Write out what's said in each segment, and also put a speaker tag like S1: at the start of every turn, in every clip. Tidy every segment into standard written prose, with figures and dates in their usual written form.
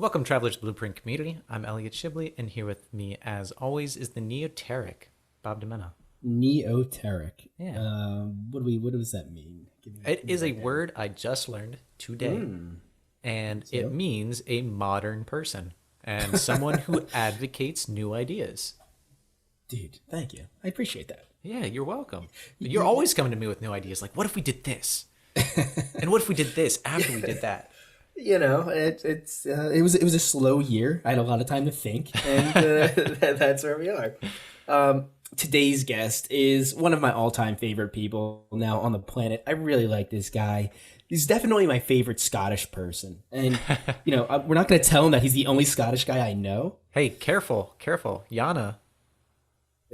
S1: Welcome, Traveler's Blueprint community. I'm Elliot Shibley, and here with me, as always, is the Neoteric, Bob Demena.
S2: Neoteric.
S1: Yeah.
S2: What does that mean?
S1: It is a word I just learned today, and it means a modern person and someone who advocates new ideas.
S2: Dude, thank you. I appreciate that.
S1: Yeah, you're welcome. You're always coming to me with new ideas, like, what if we did this? And what if we did this after we did that?
S2: You know, it was a slow year. I had a lot of time to think, and that's where we are. Today's guest is one of my all-time favorite people now on the planet. I really like this guy. He's definitely my favorite Scottish person, and we're not going to tell him that he's the only Scottish guy I know.
S1: Hey, careful, Yana.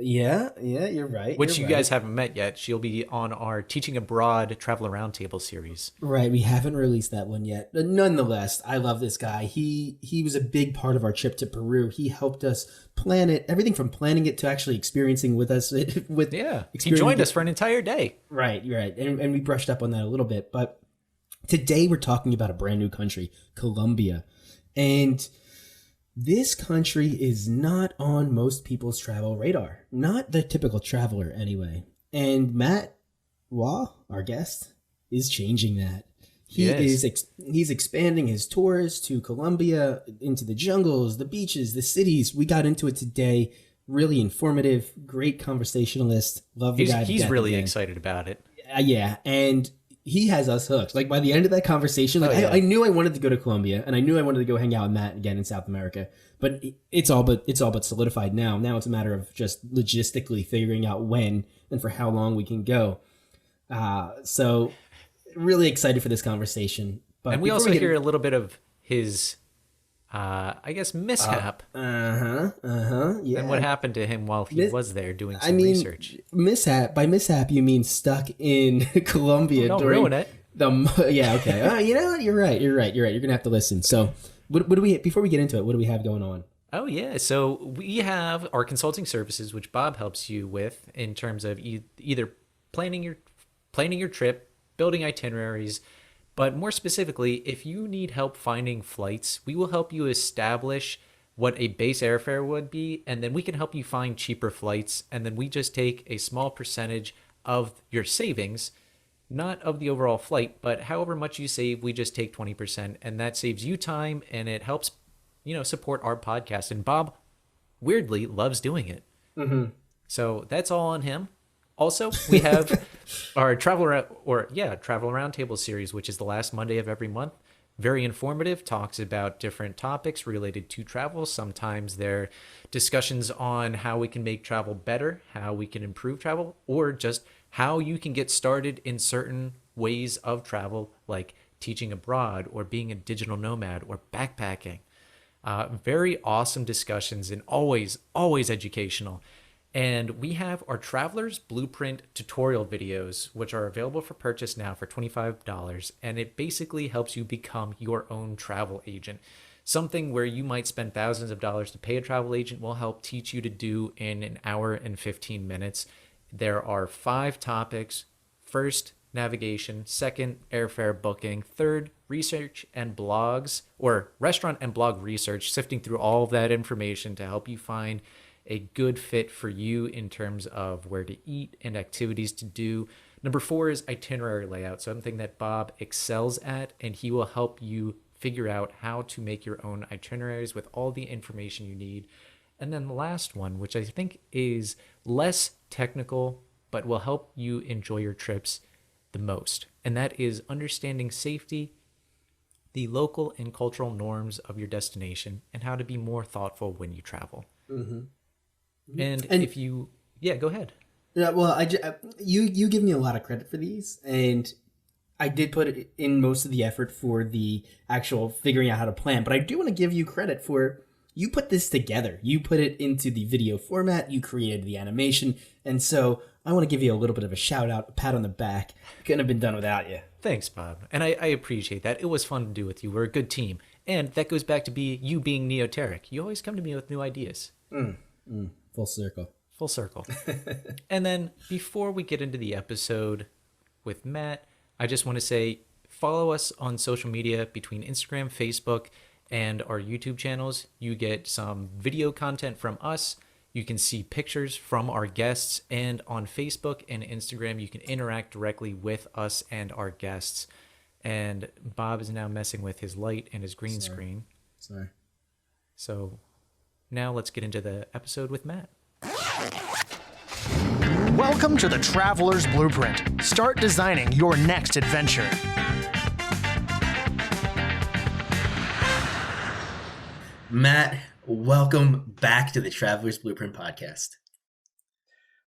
S2: Yeah, you're right.
S1: Which you guys haven't met yet. She'll be on our Teaching Abroad Travel Roundtable series.
S2: Right, we haven't released that one yet. But nonetheless, I love this guy. He was a big part of our trip to Peru. He helped us plan it, everything from planning it to actually experiencing with us.
S1: He joined us for an entire day.
S2: Right, and we brushed up on that a little bit. But today we're talking about a brand new country, Colombia, and this country is not on most people's travel radar. Not the typical traveler, anyway. And Matt Waugh, our guest, is changing that. He's expanding his tours to Colombia, into the jungles, the beaches, the cities. We got into it today. Really informative, great conversationalist. Love the guy.
S1: He's really excited about it.
S2: Yeah, and he has us hooked. Like, by the end of that conversation, I knew I wanted to go to Colombia, and I knew I wanted to go hang out with Matt again in South America. But it's all but solidified now. Now it's a matter of just logistically figuring out when and for how long we can go. So really excited for this conversation. But
S1: and we also hear a little bit of his, mishap.
S2: Yeah.
S1: And what happened to him while he was there doing some research.
S2: Mishap. By mishap, you mean stuck in Colombia.
S1: Don't ruin it.
S2: Yeah, okay. You know what? You're right. You're going to have to listen. So what do we, before we get into it, what do we have going on?
S1: Oh, yeah. So we have our consulting services, which Bob helps you with in terms of either planning your trip, building itineraries, but more specifically, if you need help finding flights, we will help you establish what a base airfare would be, and then we can help you find cheaper flights, and then we just take a small percentage of your savings, not of the overall flight, but however much you save, we just take 20%, and that saves you time, and it helps, support our podcast. And Bob, weirdly, loves doing it. Mm-hmm. So that's all on him. Also, we have our Travel Roundtable series, which is the last Monday of every month. Very informative, talks about different topics related to travel. Sometimes they're discussions on how we can make travel better, how we can improve travel, or just how you can get started in certain ways of travel, like teaching abroad or being a digital nomad or backpacking. Very awesome discussions and always educational. And we have our Traveler's Blueprint tutorial videos, which are available for purchase now for $25. And it basically helps you become your own travel agent. Something where you might spend thousands of dollars to pay a travel agent will help teach you to do in an hour and 15 minutes. There are 5 topics. First, navigation. Second, airfare booking. Third, research and blogs, or restaurant and blog research, sifting through all of that information to help you find a good fit for you in terms of where to eat and activities to do. Number 4 is itinerary layout, something that Bob excels at, and he will help you figure out how to make your own itineraries with all the information you need. And then the last one, which I think is less technical, but will help you enjoy your trips the most, and that is understanding safety, the local and cultural norms of your destination, and how to be more thoughtful when you travel. Mm-hmm. And if you, go ahead.
S2: Yeah, well, you give me a lot of credit for these, and I did put in most of the effort for the actual figuring out how to plan. But I do want to give you credit for you put this together. You put it into the video format. You created the animation, and so I want to give you a little bit of a shout out, a pat on the back. Couldn't have been done without you.
S1: Thanks, Bob, and I appreciate that. It was fun to do with you. We're a good team, and that goes back to you being Neoteric. You always come to me with new ideas.
S2: Full circle.
S1: Full circle. And then before we get into the episode with Matt, I just want to say follow us on social media between Instagram, Facebook, and our YouTube channels, you get some video content from us. You can see pictures from our guests, and on Facebook and Instagram, you can interact directly with us and our guests. And Bob is now messing with his light and his green screen.
S2: Sorry.
S1: So now let's get into the episode with Matt.
S3: Welcome to the Traveler's Blueprint. Start designing your next adventure.
S2: Matt, welcome back to the Traveler's Blueprint podcast.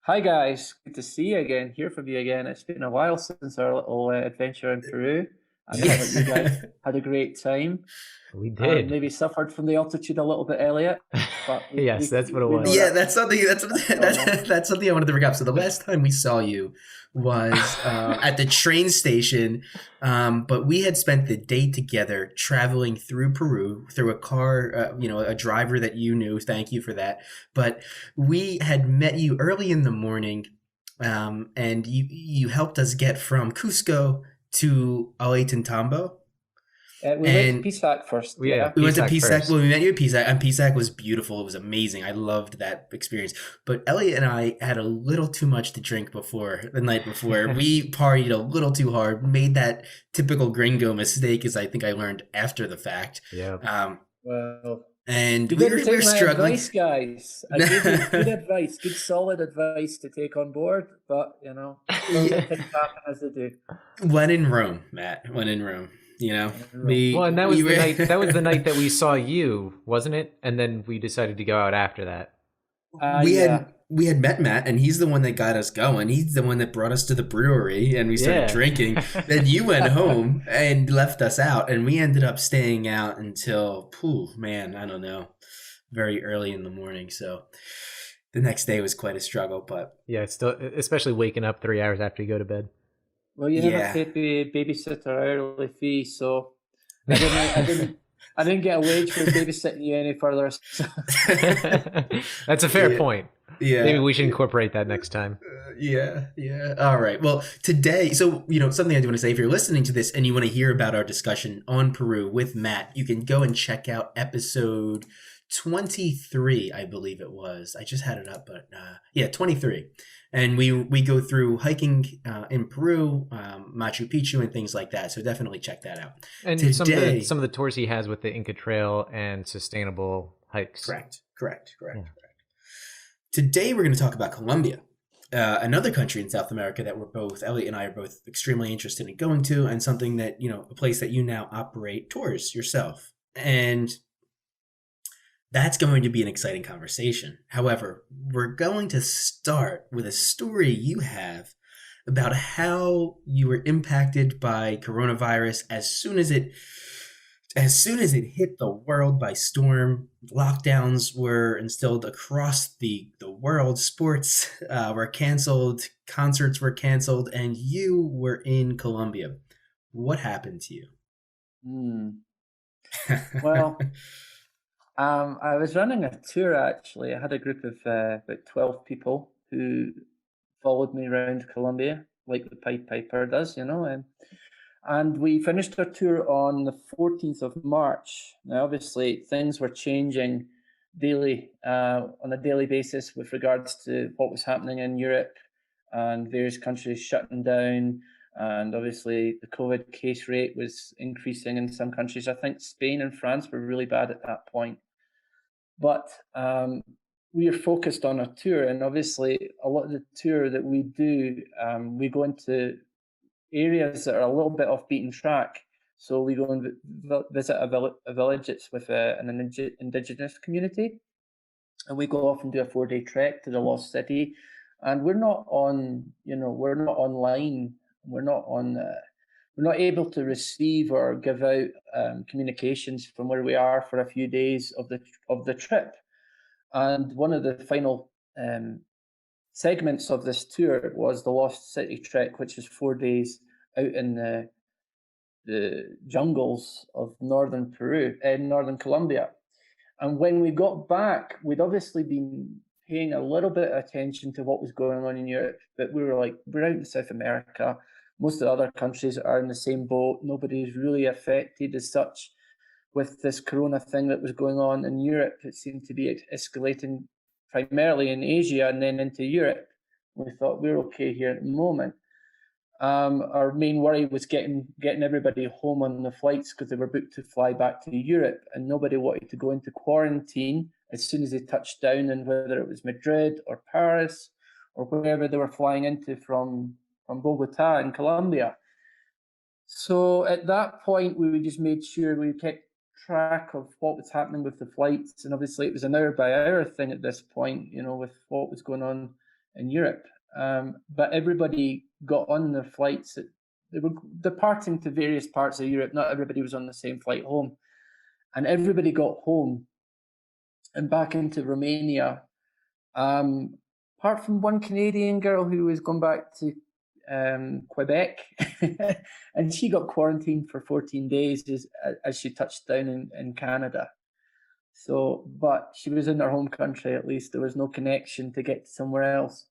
S4: Hi guys, good to see you again, hear from you again. It's been a while since our little adventure in Peru. I hope you guys had a great time.
S1: We did.
S4: Maybe suffered from the altitude a little bit, Elliot. But
S1: Yes, that's what it was.
S2: Yeah, that's something I wanted to bring up. So the last time we saw you was at the train station, but we had spent the day together traveling through Peru through a car, a driver that you knew. Thank you for that. But we had met you early in the morning, and you helped us get from Cusco to Ollantaytambo.
S4: We went to PSAC first.
S1: We
S2: went to PSAC. Well, we met you at PSAC, and PSAC was beautiful. It was amazing. I loved that experience. But Elliot and I had a little too much to drink the night before. We partied a little too hard, made that typical gringo mistake, as I think I learned after the fact.
S1: Yeah.
S2: And
S4: you
S2: we
S4: didn't
S2: were
S4: take my
S2: struggling.
S4: advice, guys. I gave you good advice, good solid advice to take on board. But things happen as they do.
S2: When in Rome, Matt. When in Rome.
S1: And that was the night. That was the night that we saw you, wasn't it? And then we decided to go out after that.
S2: We had met Matt, and he's the one that got us going. He's the one that brought us to the brewery, and we started drinking. Then you went home and left us out, and we ended up staying out until, I don't know, very early in the morning. So the next day was quite a struggle, but
S1: yeah, it's still, especially waking up 3 hours after you go to bed.
S4: Well, you never paid the babysitter hourly fee, so I didn't get a wage for babysitting you any further. So.
S1: That's a fair point.
S2: Yeah,
S1: maybe we should incorporate that next time.
S2: Yeah. All right. Well, today, so something I do want to say: if you're listening to this and you want to hear about our discussion on Peru with Matt, you can go and check out episode 23, I believe it was. I just had it up, but 23. And we go through hiking in Peru, Machu Picchu, and things like that. So definitely check that out.
S1: And some of the tours he has with the Inca Trail and sustainable hikes.
S2: Correct. Today we're going to talk about Colombia, another country in South America that Elliot and I are both extremely interested in going to, and something that, a place that you now operate tours yourself. And that's going to be an exciting conversation. However, we're going to start with a story you have about how you were impacted by coronavirus as soon as it hit the world by storm. Lockdowns were instilled across the world. Sports were canceled, concerts were canceled, and you were in Colombia. What happened to you?
S4: Well, I was running a tour, actually. I had a group of about 12 people who followed me around Colombia, like the Pied Piper does, and we finished our tour on the 14th of March. Now, obviously, things were changing daily, on a daily basis with regards to what was happening in Europe and various countries shutting down. And obviously, the COVID case rate was increasing in some countries. I think Spain and France were really bad at that point. But we are focused on a tour, and obviously a lot of the tour that we do, we go into areas that are a little bit off beaten track. So we go and visit a village that's with an indigenous community, and we go off and do a 4-day trek to the lost city. And we're not on, we're not online. We're not able to receive or give out communications from where we are for a few days of the trip. And one of the final segments of this tour was the Lost City Trek, which is 4 days out in the jungles of northern Peru and northern Colombia. And when we got back, we'd obviously been paying a little bit of attention to what was going on in Europe, but we were like, we're out in South America. Most of the other countries are in the same boat. Nobody's really affected as such. with this corona thing that was going on in Europe. It seemed to be escalating primarily in Asia and then into Europe. We thought we're okay here at the moment. Our main worry was getting everybody home on the flights because they were booked to fly back to Europe, and nobody wanted to go into quarantine as soon as they touched down, and whether it was Madrid or Paris or wherever they were flying into from Bogota in Colombia. So at that point, we just made sure we kept track of what was happening with the flights, and obviously it was an hour by hour thing at this point, with what was going on in Europe. But everybody got on their flights. They were departing to various parts of Europe. Not everybody was on the same flight home, and everybody got home and back into Romania. Apart from one Canadian girl who was going back to Quebec, and she got quarantined for 14 days as she touched down in Canada. So, but she was in her home country at least. There was no connection to get somewhere else.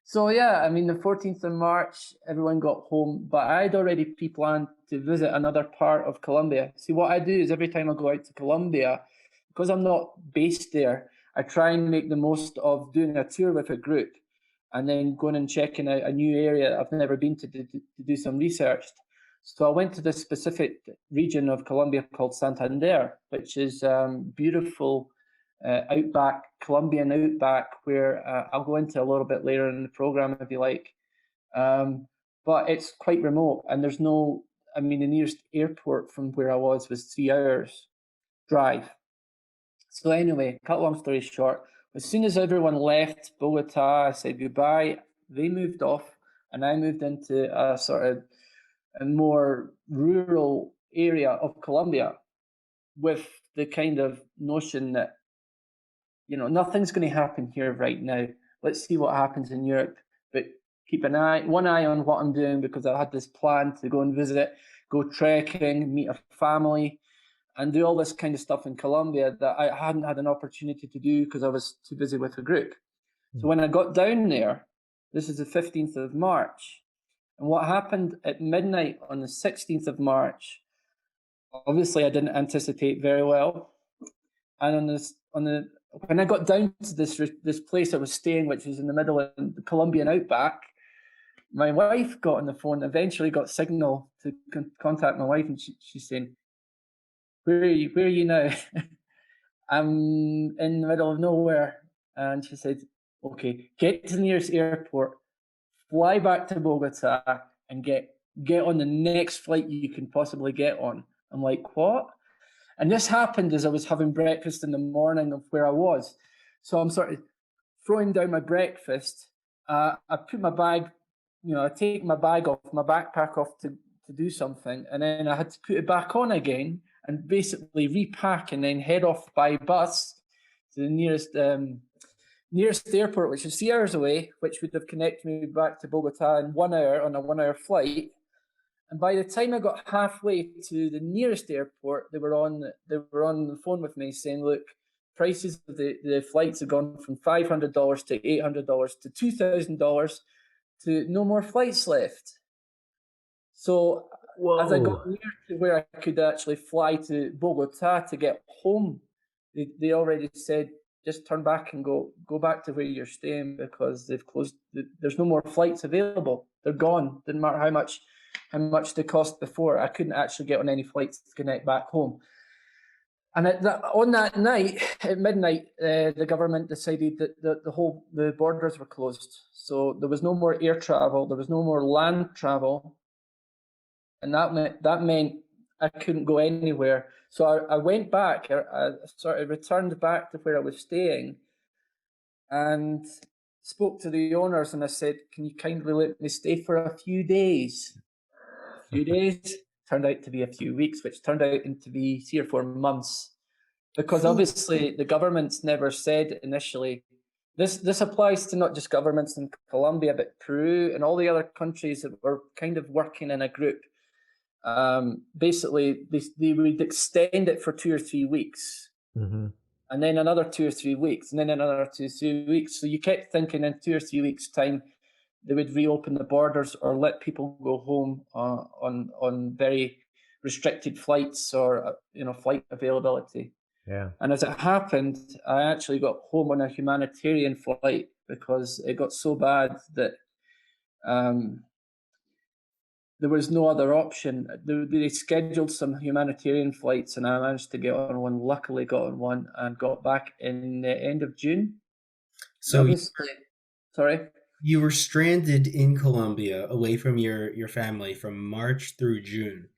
S4: So yeah, I mean, the 14th of March, everyone got home, but I'd already pre-planned to visit another part of Colombia. See, what I do is every time I go out to Colombia, because I'm not based there, I try and make the most of doing a tour with a group and then going and checking out a new area I've never been to do some research. So I went to this specific region of Colombia called Santander, which is beautiful outback, Colombian outback, where I'll go into a little bit later in the program if you like. But it's quite remote, and there's no, I mean, the nearest airport from where I was 3 hours drive. So anyway, cut long story short, as soon as everyone left Bogota, I said goodbye, they moved off, and I moved into a sort of a more rural area of Colombia with the kind of notion that, nothing's going to happen here right now. Let's see what happens in Europe, but keep one eye on what I'm doing, because I had this plan to go and visit, go trekking, meet a family, and do all this kind of stuff in Colombia that I hadn't had an opportunity to do because I was too busy with a group. So when I got down there, this is the 15th of March, and what happened at midnight on the 16th of March, obviously I didn't anticipate very well. And when I got down to this place I was staying, which was in the middle of the Colombian outback, my wife got on the phone, eventually got signal to contact my wife, and she's saying, where are you now? I'm in the middle of nowhere. And she said, okay, get to the nearest airport, fly back to Bogota, and get on the next flight you can possibly get on. I'm like, what? And this happened as I was having breakfast in the morning of where I was. So I'm sort of throwing down my breakfast. I put my bag, I take my bag off, my backpack off to do something. And then I had to put it back on again and basically repack and then head off by bus to the nearest airport, which is 3 hours away, which would have connected me back to Bogota in 1 hour on a 1 hour flight. And by the time I got halfway to the nearest airport, they were on the phone with me saying, look, prices of the flights have gone from $500 to $800 to $2,000 to no more flights left. So as I got near to where I could actually fly to Bogota to get home, they already said, just turn back and go back to where you're staying, because they've closed. There's no more flights available. They're gone. Didn't matter how much they cost before. I couldn't actually get on any flights to connect back home. And on that night, at midnight, the government decided that the borders were closed. So there was no more air travel. There was no more land travel. And that meant I couldn't go anywhere. So I went back. I sort of returned back to where I was staying, and spoke to the owners, and I said, "Can you kindly let me stay for a few days?" A few days turned out to be a few weeks, which turned out to be 3 or 4 months, because obviously the government's never said initially. This applies to not just governments in Colombia, but Peru and all the other countries that were kind of working in a group. Basically, they would extend it for 2 or 3 weeks, and then another 2 or 3 weeks, and then another 2 or 3 weeks. So you kept thinking in 2 or 3 weeks' time they would reopen the borders or let people go home on very restricted flights or flight availability.
S1: Yeah.
S4: And as it happened, I actually got home on a humanitarian flight because it got so bad that there was no other option. They scheduled some humanitarian flights, and I managed to get on one. Luckily, got on one and got back in the end of June.
S2: So
S4: Obviously, sorry.
S2: you were stranded in Colombia, away from your family, from March through June.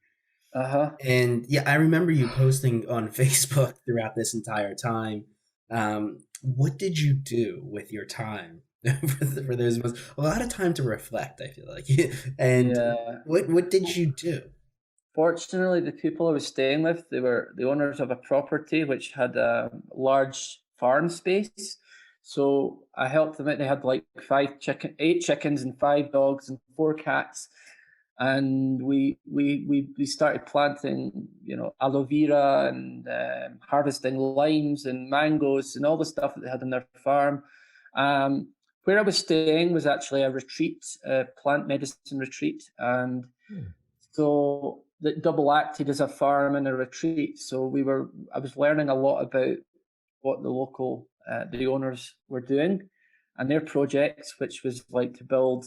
S2: And yeah, I remember you posting on Facebook throughout this entire time. What did you do with your time for those months? A lot of time to reflect, I feel like. And
S4: Yeah.
S2: what did you do?
S4: Fortunately, the people I was staying with, they were the owners of a property which had a large farm space. So I helped them out. They had like 8 chickens and 5 dogs and 4 cats. And we started planting, aloe vera and harvesting limes and mangoes and all the stuff that they had on their farm. Where I was staying was actually a retreat, a plant medicine retreat, and so that double acted as a farm and a retreat. So I was learning a lot about what the local, the owners were doing and their projects, which was like to build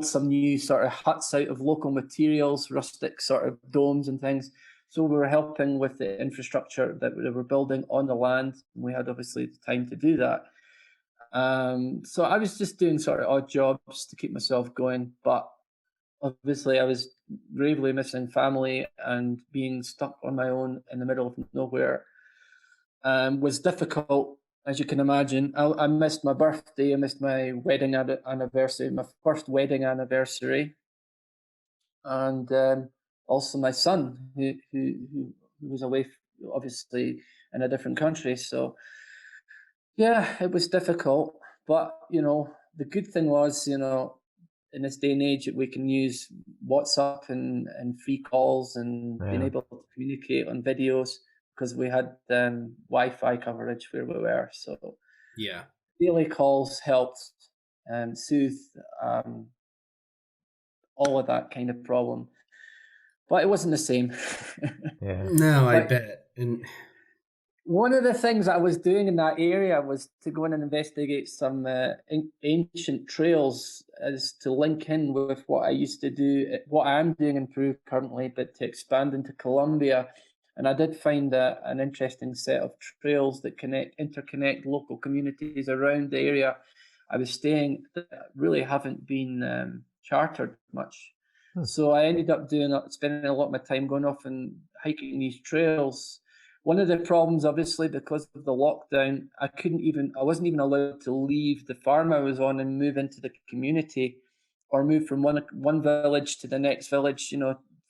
S4: some new sort of huts out of local materials, rustic sort of domes and things. So we were helping with the infrastructure that they were building on the land. We had obviously the time to do that. So I was just doing sort of odd jobs to keep myself going, but obviously I was gravely missing family, and being stuck on my own in the middle of nowhere was difficult, as you can imagine. I missed my birthday. I missed my wedding anniversary, my first wedding anniversary, and also my son, who was away, obviously in a different country. So yeah, it was difficult. But the good thing was, in this day and age, that we can use WhatsApp and free calls and being able to communicate on videos, because we had Wi-Fi coverage where we were. So
S2: Yeah,
S4: daily calls helped soothe all of that kind of problem. But it wasn't the same.
S1: Yeah.
S2: no, I
S4: But
S2: bet. And
S4: one of the things I was doing in that area was to go in and investigate some ancient trails, as to link in with what I used to do, what I'm doing in Peru currently, but to expand into Colombia. And I did find an interesting set of trails that interconnect local communities around the area I was staying that really haven't been chartered much. So I ended up spending a lot of my time going off and hiking these trails. One of the problems, obviously, because of the lockdown, I wasn't even allowed to leave the farm I was on and move into the community, or move from one village to the next village,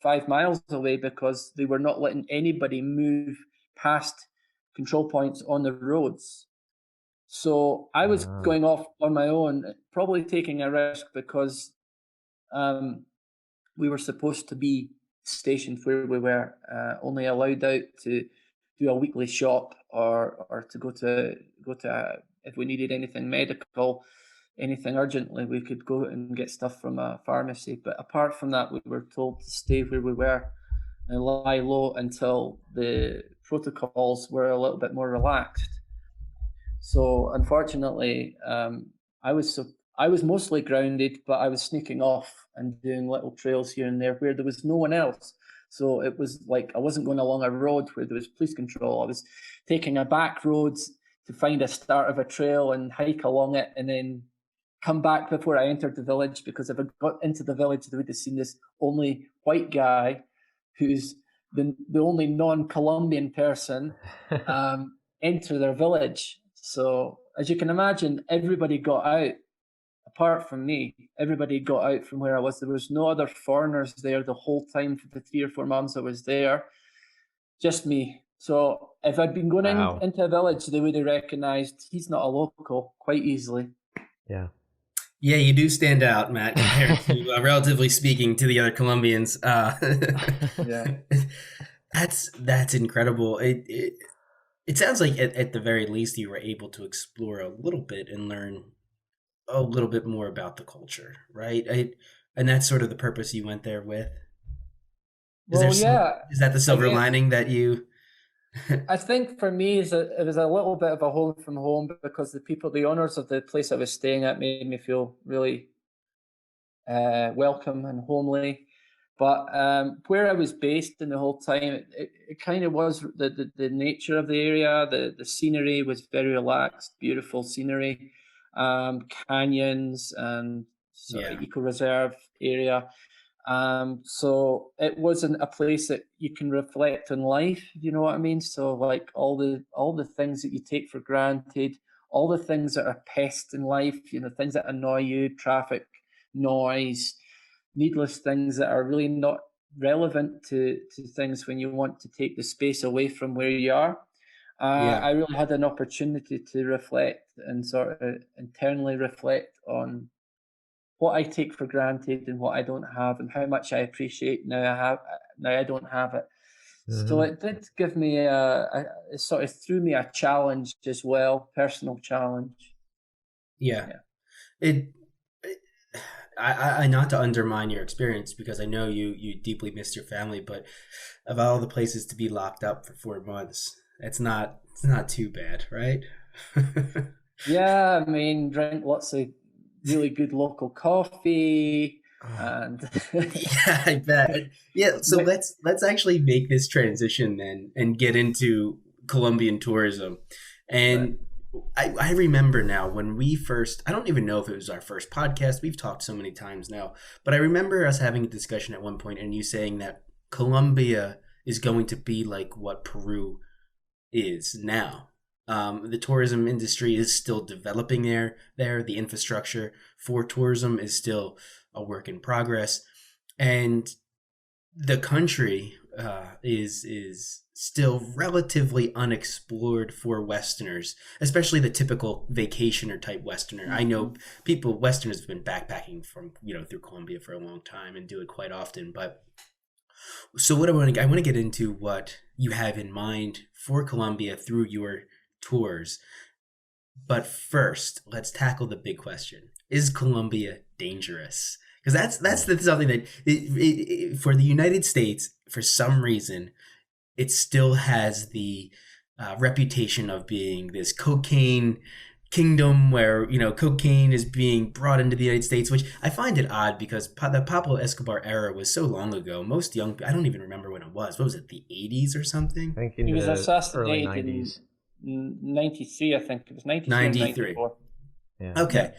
S4: 5 miles away, because they were not letting anybody move past control points on the roads. So I was going off on my own, probably taking a risk, because we were supposed to be stationed where we were, only allowed out to do a weekly shop, or to go to if we needed anything medical, anything urgently, we could go and get stuff from a pharmacy. But apart from that, we were told to stay where we were and lie low until the protocols were a little bit more relaxed. So unfortunately, I was mostly grounded, but I was sneaking off and doing little trails here and there where there was no one else. So it was like I wasn't going along a road where there was police control. I was taking a back road to find a start of a trail and hike along it, and then come back before I entered the village, because if I got into the village, they would have seen this only white guy, who's the only non-Colombian person, enter their village. So as you can imagine, everybody got out. Apart from me, everybody got out from where I was. There was no other foreigners there the whole time for the 3 or 4 months I was there. Just me. So if I'd been going into a village, they would have recognized he's not a local quite easily.
S1: Yeah.
S2: yeah, you do stand out, Matt, compared to, relatively speaking, to the other Colombians.
S4: Yeah.
S2: That's incredible. It sounds like at the very least you were able to explore a little bit and learn a little bit more about the culture, right? And that's sort of the purpose you went there with.
S4: Well, yeah,
S2: is that the
S4: I
S2: silver
S4: guess
S2: lining that you?
S4: I think for me it was a little bit of a home from home because the owners of the place I was staying at made me feel really welcome and homely. But where I was based in the whole time, it kind of was the nature of the area. The scenery was very relaxed, beautiful scenery, canyons and sort of
S2: Yeah.
S4: eco reserve area. So it wasn't a place that you can reflect on life. You know what I mean? So like all the things that you take for granted, all the things that are pests in life, things that annoy you, traffic, noise, needless things that are really not relevant to things when you want to take the space away from where you are.
S2: Yeah.
S4: I really had an opportunity to reflect and sort of internally reflect on what I take for granted and what I don't have, and how much I appreciate now I don't have it. So
S1: Mhm.
S4: it did give me it sort of threw me a challenge as well, personal challenge.
S2: Yeah.
S4: Yeah.
S2: It, I not to undermine your experience because I know you deeply missed your family, but of all the places to be locked up for 4 months, it's not too bad, right?
S4: Yeah, I mean, drink lots of really good local coffee
S1: Oh,
S4: and
S2: Yeah, I bet. Yeah, so
S4: but
S2: let's actually make this transition then and get into Colombian tourism.
S4: right.
S2: And I remember now when we first, I don't even know if it was our first podcast. We've talked so many times now, but I remember us having a discussion at one point and you saying that Colombia is going to be like what Peru is now. The tourism industry is still developing there. The infrastructure for tourism is still a work in progress, and the country is still relatively unexplored for Westerners, especially the typical vacationer type Westerner. I know Westerners have been backpacking from through Colombia for a long time and do it quite often, but so what I want to get into what you have in mind for Colombia through your tours. But first, let's tackle the big question: is Colombia dangerous? Because something that for the United States, for some reason, it still has the reputation of being this cocaine kingdom where cocaine is being brought into the United States, which I find it odd because the Pablo Escobar era was so long ago. Most young, I don't even remember when it was. What was it, the 80s or something?
S1: I think
S4: He
S1: into
S4: was
S1: the early
S4: assassinated in
S1: 90s.
S4: 93, I think. It was 93 or
S2: 93.
S4: 94.
S1: Yeah.
S4: Yeah.
S2: Okay,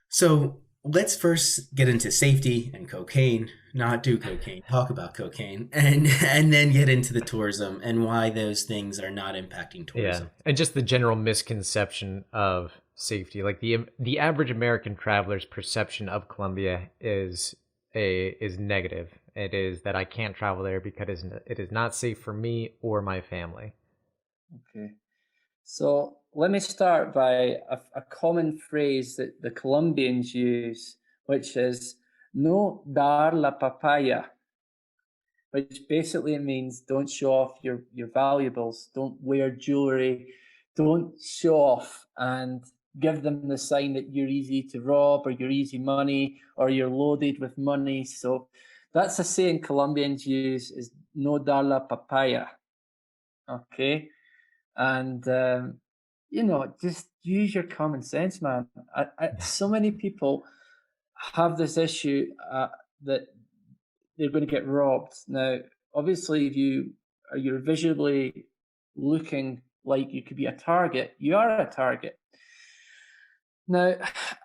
S2: so let's first get into safety and cocaine. Not do cocaine. Talk about cocaine, and then get into the tourism and why those things are not impacting
S1: Yeah,
S2: tourism.
S1: and just the general misconception of safety. Like the average American traveler's perception of Colombia is negative. It is that I can't travel there because it is not safe for me or my family.
S4: Okay. So let me start by a common phrase that the Colombians use, which is no dar la papaya, which basically means don't show off your valuables, don't wear jewelry, don't show off and give them the sign that you're easy to rob or you're easy money or you're loaded with money. So that's a saying Colombians use is no dar la papaya. Okay. And just use your common sense, man. So many people have this issue that they're going to get robbed. Now, obviously, if you're visually looking like you could be a target, you are a target. Now,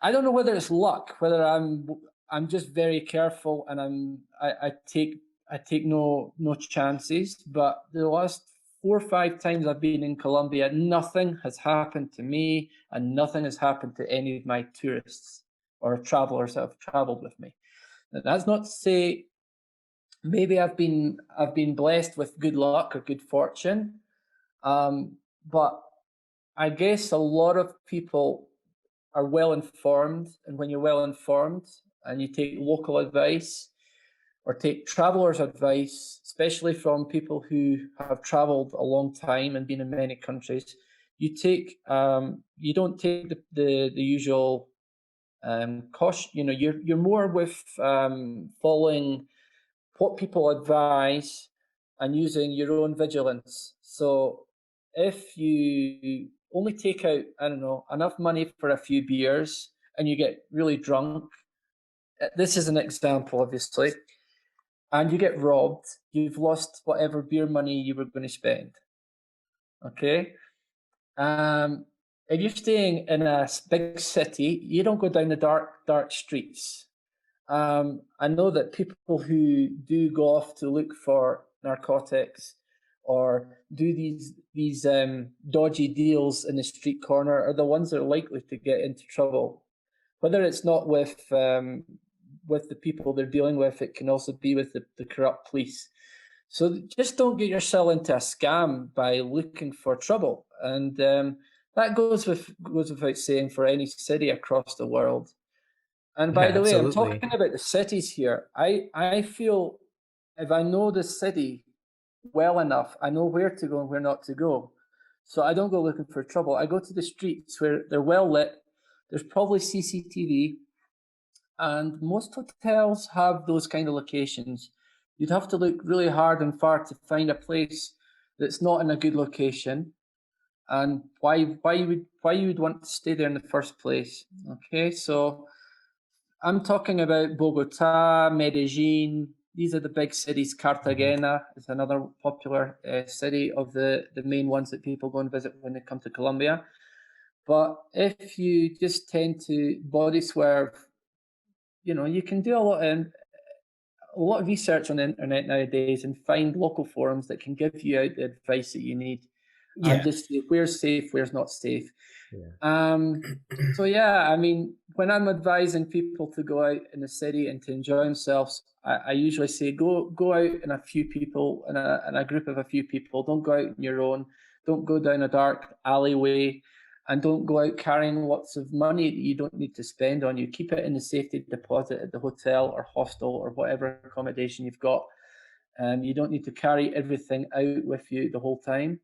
S4: I don't know whether it's luck, whether I'm just very careful and I take no chances. But the last 4 or 5 times I've been in Colombia, nothing has happened to me, and nothing has happened to any of my tourists or travelers that have traveled with me. Now, that's not to say maybe I've been blessed with good luck or good fortune, but I guess a lot of people are well informed, and when you're well informed and you take local advice or take travelers' advice, especially from people who have traveled a long time and been in many countries, you don't take the usual caution. You're more with following what people advise and using your own vigilance. So if you only take out, I don't know, enough money for a few beers and you get really drunk, this is an example, obviously, and you get robbed, you've lost whatever beer money you were going to spend. Okay? If you're staying in a big city, you don't go down the dark streets. I know that people who do go off to look for narcotics or do these dodgy deals in the street corner are the ones that are likely to get into trouble. Whether it's not with the people they're dealing with, it can also be with the corrupt police. So just don't get yourself into a scam by looking for trouble, and that goes without saying for any city across the world. And by
S1: Yeah,
S4: the way, I'm
S1: absolutely.
S4: talking about the cities here. I feel if I know the city well enough, I know where to go and where not to go. So I don't go looking for trouble. I go to the streets where they're well lit. There's probably CCTV, and most hotels have those kind of locations. You'd have to look really hard and far to find a place that's not in a good location, and why you would want to stay there in the first place. Okay, so I'm talking about Bogota, Medellin. These are the big cities. Cartagena is another popular city of the main ones that people go and visit when they come to Colombia. But if you just tend to body swerve, you can do a lot of research on the internet nowadays and find local forums that can give you out the advice that you need and
S2: Yeah.
S4: just say where's safe, where's not safe.
S1: Yeah.
S4: So yeah, I mean, when I'm advising people to go out in the city and to enjoy themselves, I usually say go out in a few people, in a group of a few people. Don't go out on your own. Don't go down a dark alleyway, and don't go out carrying lots of money that you don't need to spend on you. Keep it in the safety deposit at the hotel or hostel or whatever accommodation you've got. You don't need to carry everything out with you the whole time.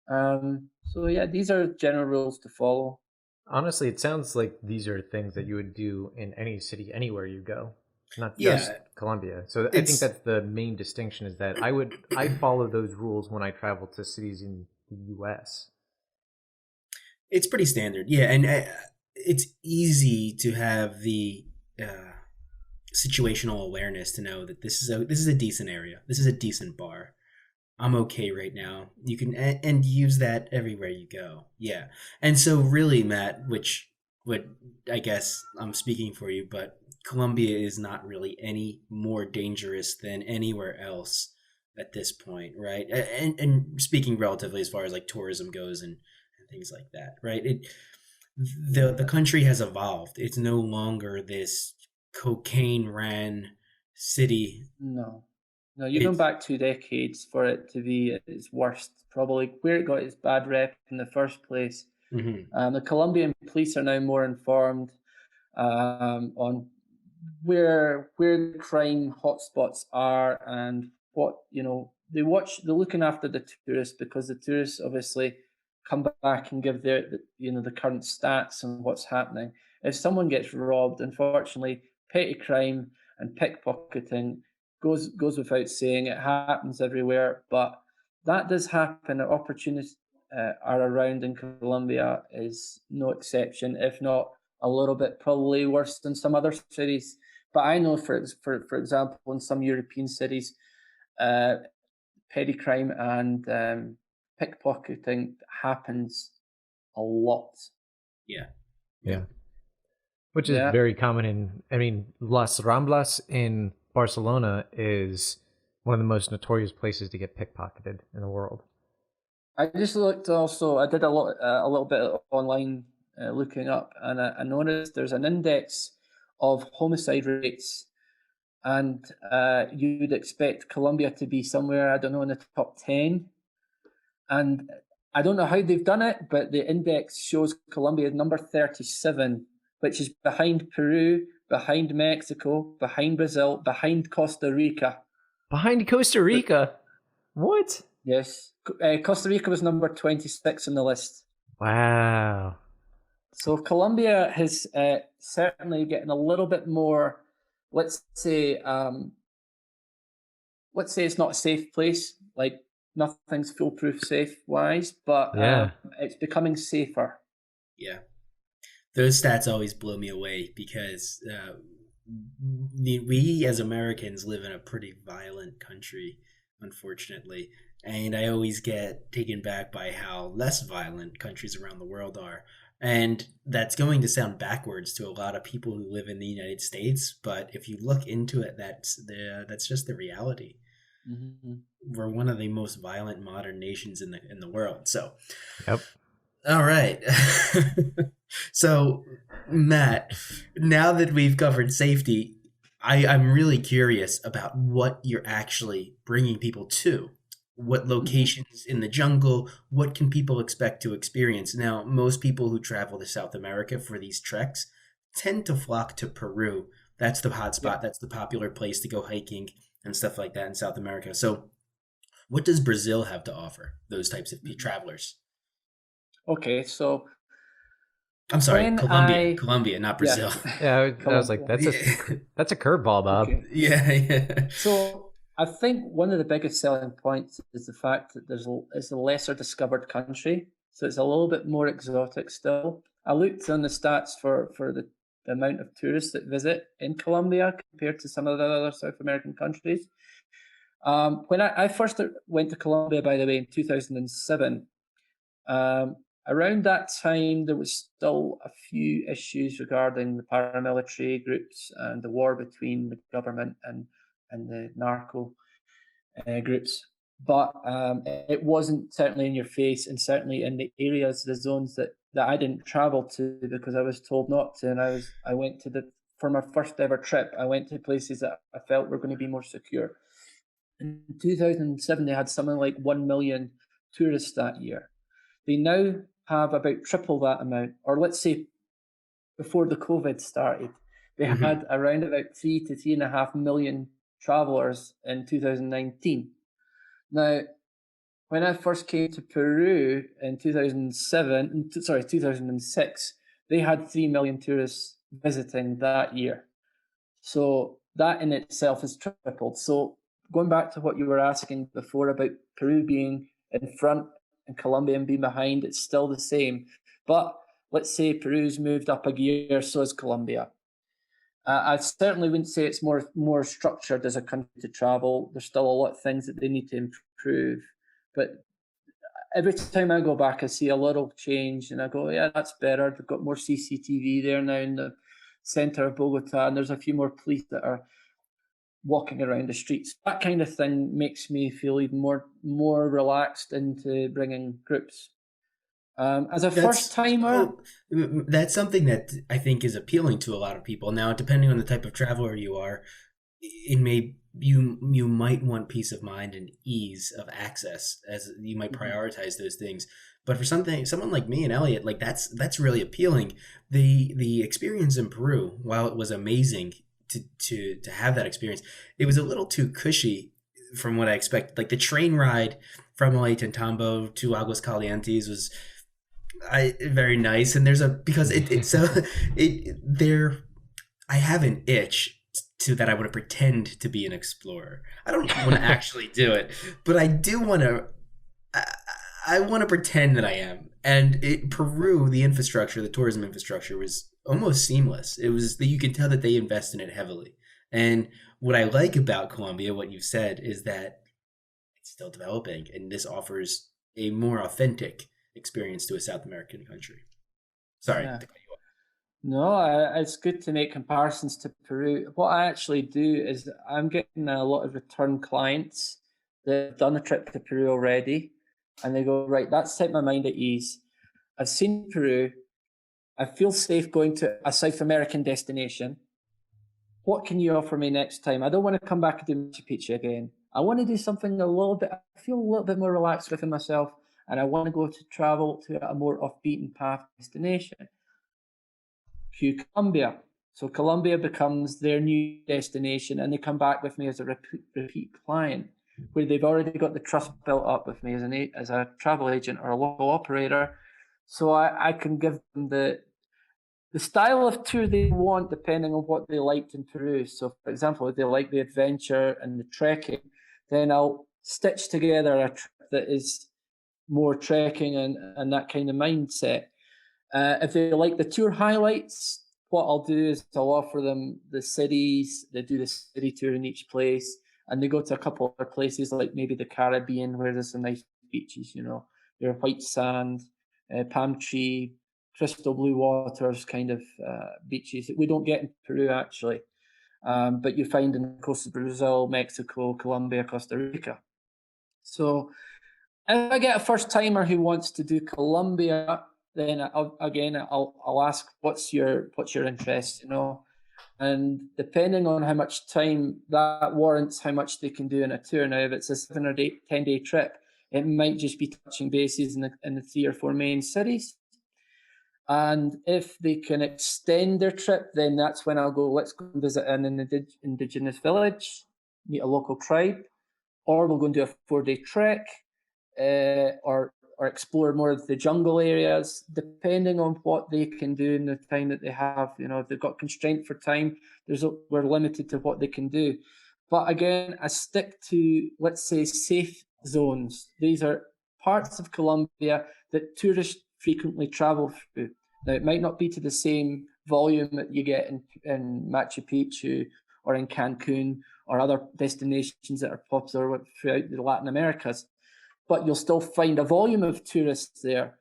S4: So yeah, these are general rules to follow.
S1: Honestly, it sounds like these are things that you would do in any city, anywhere you go, not just
S2: Yeah.
S1: Colombia. So I think
S2: It's
S1: that's the main distinction is that I follow those rules when I travel to cities in the U.S.
S2: it's pretty standard. Yeah, and it's easy to have the uh, situational awareness to know that this is a decent area. This is a decent bar. I'm okay right now. You can and use that everywhere you go. Yeah. And so really, Matt, which would I guess I'm speaking for you, but Colombia is not really any more dangerous than anywhere else at this point, right? And speaking relatively as far as like tourism goes and things like that, right? The country has evolved. It's no longer this cocaine ran city.
S4: No, no, you're going
S2: It's
S4: back 2 decades for it to be at its worst, probably where it got its bad rep in the first place.
S2: mhm.
S4: The Colombian police are now more informed on where the crime hotspots are and what they're looking after the tourists because the tourists obviously come back and give the current stats and what's happening. If someone gets robbed, unfortunately, petty crime and pickpocketing goes without saying. It happens everywhere, but that does happen. Opportunities are around in Colombia is no exception, if not a little bit probably worse than some other cities. But I know, for example, in some European cities, uh, petty crime and pickpocketing happens a lot.
S2: Yeah.
S1: Yeah, which is
S4: Yeah,
S1: very common in. I mean, Las Ramblas in Barcelona is one of the most notorious places to get pickpocketed in the world.
S4: I just looked also. I did a little bit of online looking up, and I noticed there's an index of homicide rates, and you'd expect Colombia to be somewhere, I don't know, in the top 10. And I don't know how they've done it, but the index shows Colombia number 37, which is behind Peru, behind Mexico, behind Brazil, behind Costa Rica.
S1: Behind Costa Rica. What?
S4: Yes, Costa Rica was number 26 on the list.
S1: Wow.
S4: So Colombia has certainly getting a little bit more, let's say, let's say it's not a safe place, like nothing's foolproof safe wise, but
S1: Yeah.
S4: it's becoming safer.
S2: Yeah. Those stats always blow me away because we as Americans live in a pretty violent country, unfortunately. And I always get taken back by how less violent countries around the world are. And that's going to sound backwards to a lot of people who live in the United States, but if you look into it, that's just the reality.
S4: Mm-hmm.
S2: We're one of the most violent modern nations in the world. So,
S1: Yep.
S2: all right. So, Matt, now that we've covered safety, I'm really curious about what you're actually bringing people to. What locations in the jungle? What can people expect to experience? Now, most people who travel to South America for these treks tend to flock to Peru. That's the hot spot. That's the popular place to go hiking and stuff like that in South America. So, what does Brazil have to offer those types of travelers?
S4: Okay, so
S2: I'm sorry,
S4: when
S2: Colombia, not Brazil.
S1: Yeah, I was like, that's a curveball, Bob.
S4: Okay.
S2: Yeah.
S4: So I think one of the biggest selling points is the fact that it's a lesser discovered country, so it's a little bit more exotic still. I looked on the stats for the amount of tourists that visit in Colombia compared to some of the other South American countries. When I first went to Colombia, by the way, in 2007, around that time, there was still a few issues regarding the paramilitary groups and the war between the government and the narco groups. But it wasn't certainly in your face, and certainly in the areas, the zones that I didn't travel to because I was told not to. And I went for my first ever trip, I went to places that I felt were going to be more secure. In 2007, they had something like 1 million tourists that year. They now have about triple that amount, or let's say before the COVID started, they had around about 3 to 3.5 million travelers in 2019. Now, when I first came to Peru in 2006, they had 3 million tourists visiting that year. So that in itself has tripled. So going back to what you were asking before about Peru being in front and Colombia being behind, it's still the same. But let's say Peru's moved up a gear, so is Colombia. I certainly wouldn't say it's more structured as a country to travel. There's still a lot of things that they need to improve. But every time I go back, I see a little change, and I go, yeah, that's better. They've got more CCTV there now in the center of Bogota, and there's a few more police that are walking around the streets. That kind of thing makes me feel even more relaxed into bringing groups. As a first timer,
S2: that's something that I think is appealing to a lot of people. Now, depending on the type of traveler you are, you might want peace of mind and ease of access, as you might prioritize those things. But for someone like me and Elliot, like that's really appealing. The experience in Peru, while it was amazing to have that experience, it was a little too cushy from what I expected. Like the train ride from Ollantaytambo to Aguascalientes was very nice, and I have an itch to that I want to pretend to be an explorer. I don't want to actually do it, but I do want to. I want to pretend that I am. And Peru, the tourism infrastructure was almost seamless. It was that you can tell that they invest in it heavily. And what I like about Colombia, what you've said, is that it's still developing, and this offers a more authentic experience to a South American country. Sorry to cut you off.
S4: No, it's good to make comparisons to Peru. What I actually do is I'm getting a lot of return clients that have done a trip to Peru already, and they go, right, that's set my mind at ease. I've seen Peru. I feel safe going to a South American destination. What can you offer me next time? I don't want to come back and do Machu Picchu again. I want to do something I feel a little bit more relaxed within myself, and I want to go to travel to a more off-beaten path destination. Cue Colombia. So Colombia becomes their new destination, and they come back with me as a repeat client, where they've already got the trust built up with me as a travel agent or a local operator. So I can give them the style of tour they want depending on what they liked in Peru. So, for example, if they like the adventure and the trekking, then I'll stitch together a trip that is more trekking and that kind of mindset. If they like the tour highlights, what I'll do is I'll offer them the cities. They do the city tour in each place, and they go to a couple other places like maybe the Caribbean where there's some nice beaches, your white sand, palm tree, crystal blue waters kind of beaches that we don't get in Peru actually, but you find in the coast of Brazil, Mexico, Colombia, Costa Rica. So if I get a first timer who wants to do Colombia, then I'll ask what's your interest, and depending on how much time that warrants, how much they can do in a tour. Now, if it's a 7 or 10 day trip, it might just be touching bases in the 3 or 4 main cities. And if they can extend their trip, then that's when I'll go, let's go and visit an indigenous village, meet a local tribe, or we'll go and do a 4-day trek, or explore more of the jungle areas, depending on what they can do in the time that they have. If they've got constraint for time, we're limited to what they can do. But again, I stick to, let's say, safe zones. These are parts of Colombia that tourists frequently travel through. Now, it might not be to the same volume that you get in Machu Picchu or in Cancun or other destinations that are popular throughout the Latin Americas, but you'll still find a volume of tourists there.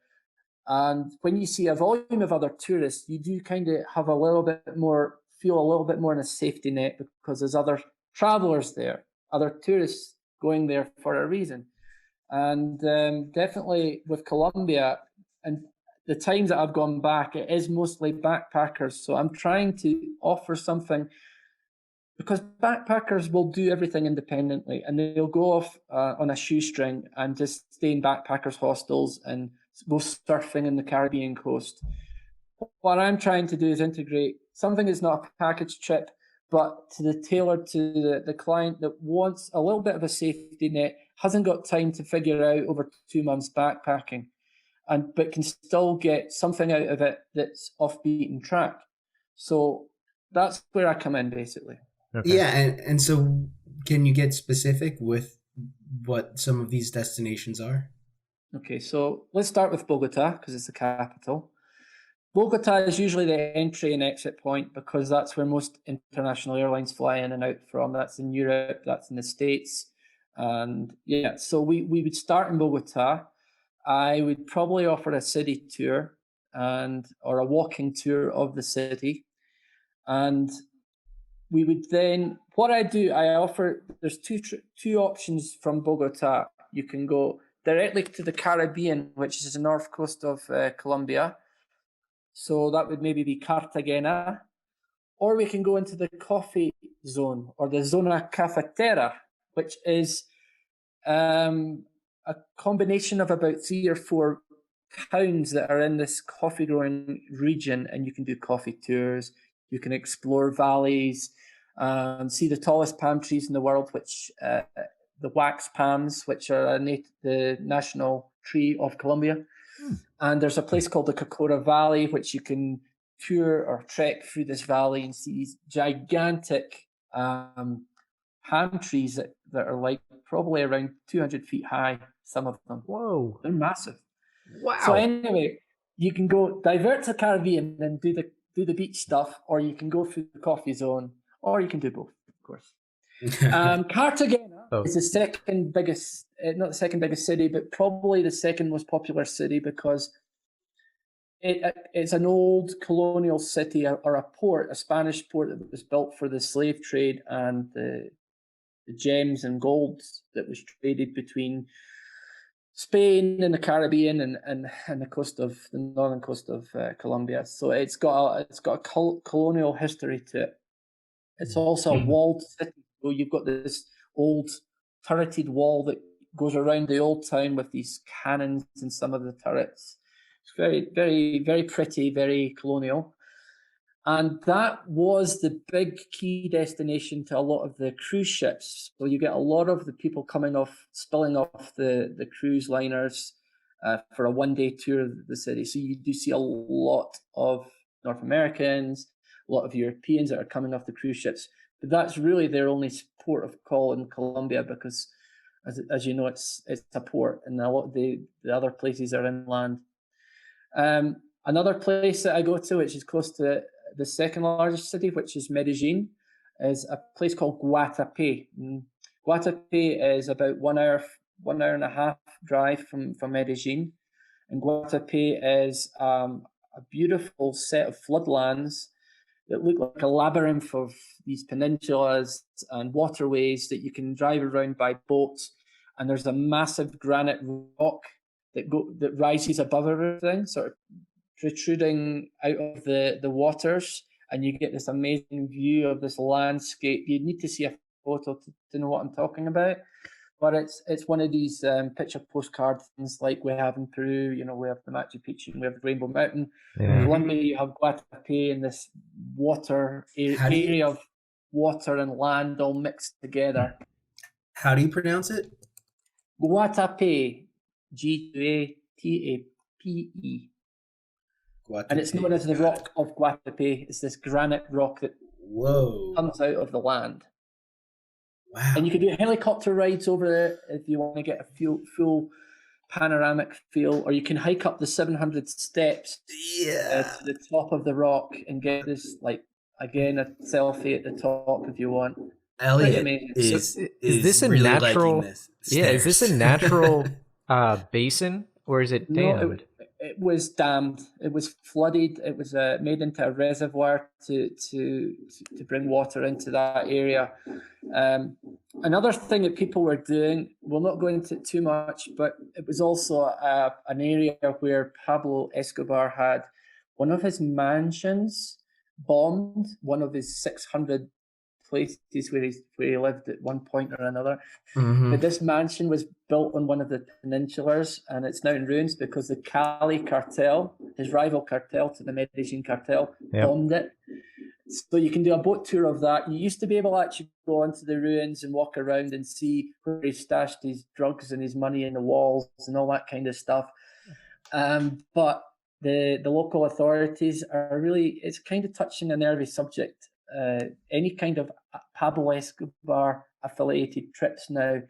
S4: And when you see a volume of other tourists, you do kind of have feel a little bit more in a safety net, because there's other travelers there, other tourists going there for a reason. And definitely with Colombia, and the times that I've gone back, it is mostly backpackers. So I'm trying to offer something, because backpackers will do everything independently, and they'll go off on a shoestring and just stay in backpackers' hostels and go surfing in the Caribbean coast. What I'm trying to do is integrate something that's not a package trip, but tailored to the client that wants a little bit of a safety net, hasn't got time to figure out over 2 months backpacking, but can still get something out of it that's off beaten track. So that's where I come in, basically.
S2: Okay. Yeah, and so can you get specific with what some of these destinations are?
S4: Okay, so let's start with Bogota, because it's the capital. Bogota is usually the entry and exit point, because that's where most international airlines fly in and out from. That's in Europe, that's in the States. And yeah, so we would start in Bogota. I would probably offer a city tour or a walking tour of the city. And we would then, what I do, I offer, there's two options from Bogota. You can go directly to the Caribbean, which is the north coast of Colombia. So that would maybe be Cartagena. Or we can go into the coffee zone, or the Zona Cafetera, which is a combination of about 3 or 4 towns that are in this coffee growing region, and you can do coffee tours. You can explore valleys, see the tallest palm trees in the world, which the wax palms, which are the national tree of Colombia. And there's a place called the Cocora Valley, which you can tour or trek through this valley and see these gigantic palm trees that are like probably around 200 feet high, some of them.
S1: Whoa.
S4: They're massive.
S1: Wow.
S4: So anyway, you can go divert to the Caribbean and do the beach stuff, or you can go through the coffee zone, or you can do both, of course. Cartagena is the second biggest, not the second biggest city, but probably the second most popular city, because it's an old colonial city, or a port, a Spanish port that was built for the slave trade and the gems and gold that was traded between Spain and the Caribbean and the northern coast of Colombia. So it's got a colonial history to it. It's also a walled city. So you've got this old turreted wall that goes around the old town with these cannons in some of the turrets. It's very, very, very pretty, very colonial. And that was the big key destination to a lot of the cruise ships. So you get a lot of the people spilling off the cruise liners for a one-day tour of the city. So you do see a lot of North Americans, a lot of Europeans that are coming off the cruise ships, But that's really their only port of call in Colombia because, as you know, it's a port, and a lot of the other places are inland. Another place that I go to, which is close to the second largest city, which is Medellin, is a place called Guatapé. Guatapé is about 1 hour and a half drive from Medellin. And Guatapé is a beautiful set of floodlands that look like a labyrinth of these peninsulas and waterways that you can drive around by boat. And there's a massive granite rock that rises above everything, sort of protruding out of the waters, and you get this amazing view of this landscape. You need to see a photo to know what I'm talking about. But it's one of these picture postcard things like we have in Peru. You know, we have the Machu Picchu and we have the Rainbow Mountain. In Colombia, you have Guatapé and this area of water and land all mixed together.
S2: How do you pronounce it?
S4: Guatapé, Guatapé. And it's known as the Rock of Guatapé. It's this granite rock that comes out of the land. Wow. And you can do helicopter rides over it if you want to get a full panoramic feel, or you can hike up the 700 steps to the top of the rock and get this, like, again, a selfie at the top if you want.
S2: Elliot
S1: is this a really natural? Is this a natural basin, or is it dammed?
S4: No, it was dammed. It was flooded. It was made into a reservoir to bring water into that area. Another thing that people were doing, we'll not go into it too much, but it was also an area where Pablo Escobar had one of his mansions bombed, one of his 600 places where he lived at one point or another. But this mansion was built on one of the peninsulas, and it's now in ruins because the Cali cartel, his rival cartel to the Medellin cartel, bombed it. So you can do a boat tour of that. You used to be able to actually go onto the ruins and walk around and see where he stashed his drugs and his money in the walls and all that kind of stuff. But the local authorities are really, it's kind of touching a nervy subject. Any kind of Pablo Escobar affiliated trips now,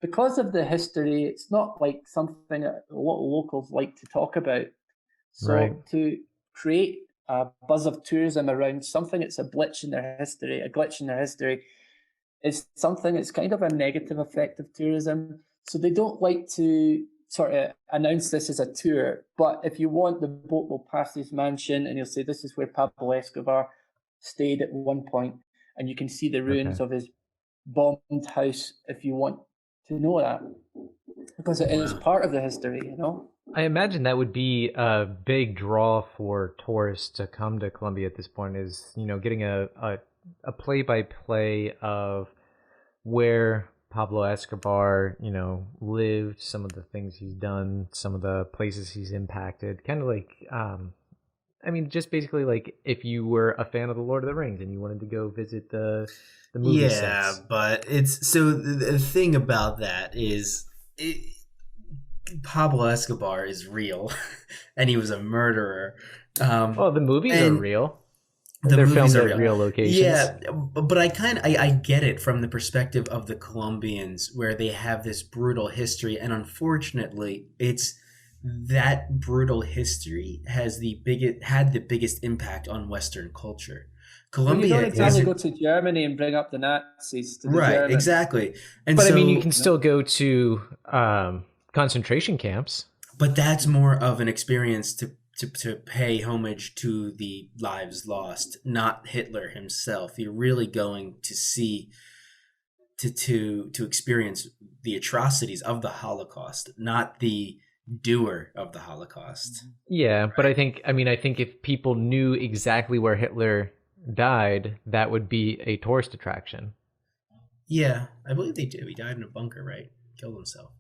S4: because of the history, it's not like something a lot of locals like to talk about. So to create a buzz of tourism around something that's a glitch in their history, is something that's kind of a negative effect of tourism. So they don't like to sort of announce this as a tour. But if you want, the boat will pass this mansion and you'll say, this is where Pablo Escobar stayed at one point, and you can see the ruins of his bombed house if you want to know that, because it is part of the history, you know.
S1: I imagine that would be a big draw for tourists to come to Colombia at this point, is, you know, getting a play-by-play of where Pablo Escobar, you know, lived, some of the things he's done, some of the places he's impacted, kind of like I mean, just basically like if you were a fan of The Lord of the Rings and you wanted to go visit the movie sets.
S2: Yeah, but it's so the thing about that is Pablo Escobar is real, and he was a murderer.
S1: Well, the movies are real.
S2: They're
S1: filmed at real locations.
S2: Yeah, but I get it from the perspective of the Colombians, where they have this brutal history, and unfortunately, it's that brutal history had the biggest impact on Western culture. Colombia,
S4: you don't exactly go to Germany and bring up the Nazis to the Germans.
S2: Exactly.
S1: But so, I mean, you can still go to concentration camps.
S2: But that's more of an experience to pay homage to the lives lost, not Hitler himself. You're really going to see to experience the atrocities of the Holocaust, not the doer of the Holocaust.
S1: Yeah, but I think if people knew exactly where Hitler died, that would be a tourist attraction.
S2: Yeah, I believe they do. He died in a bunker, right? Killed himself.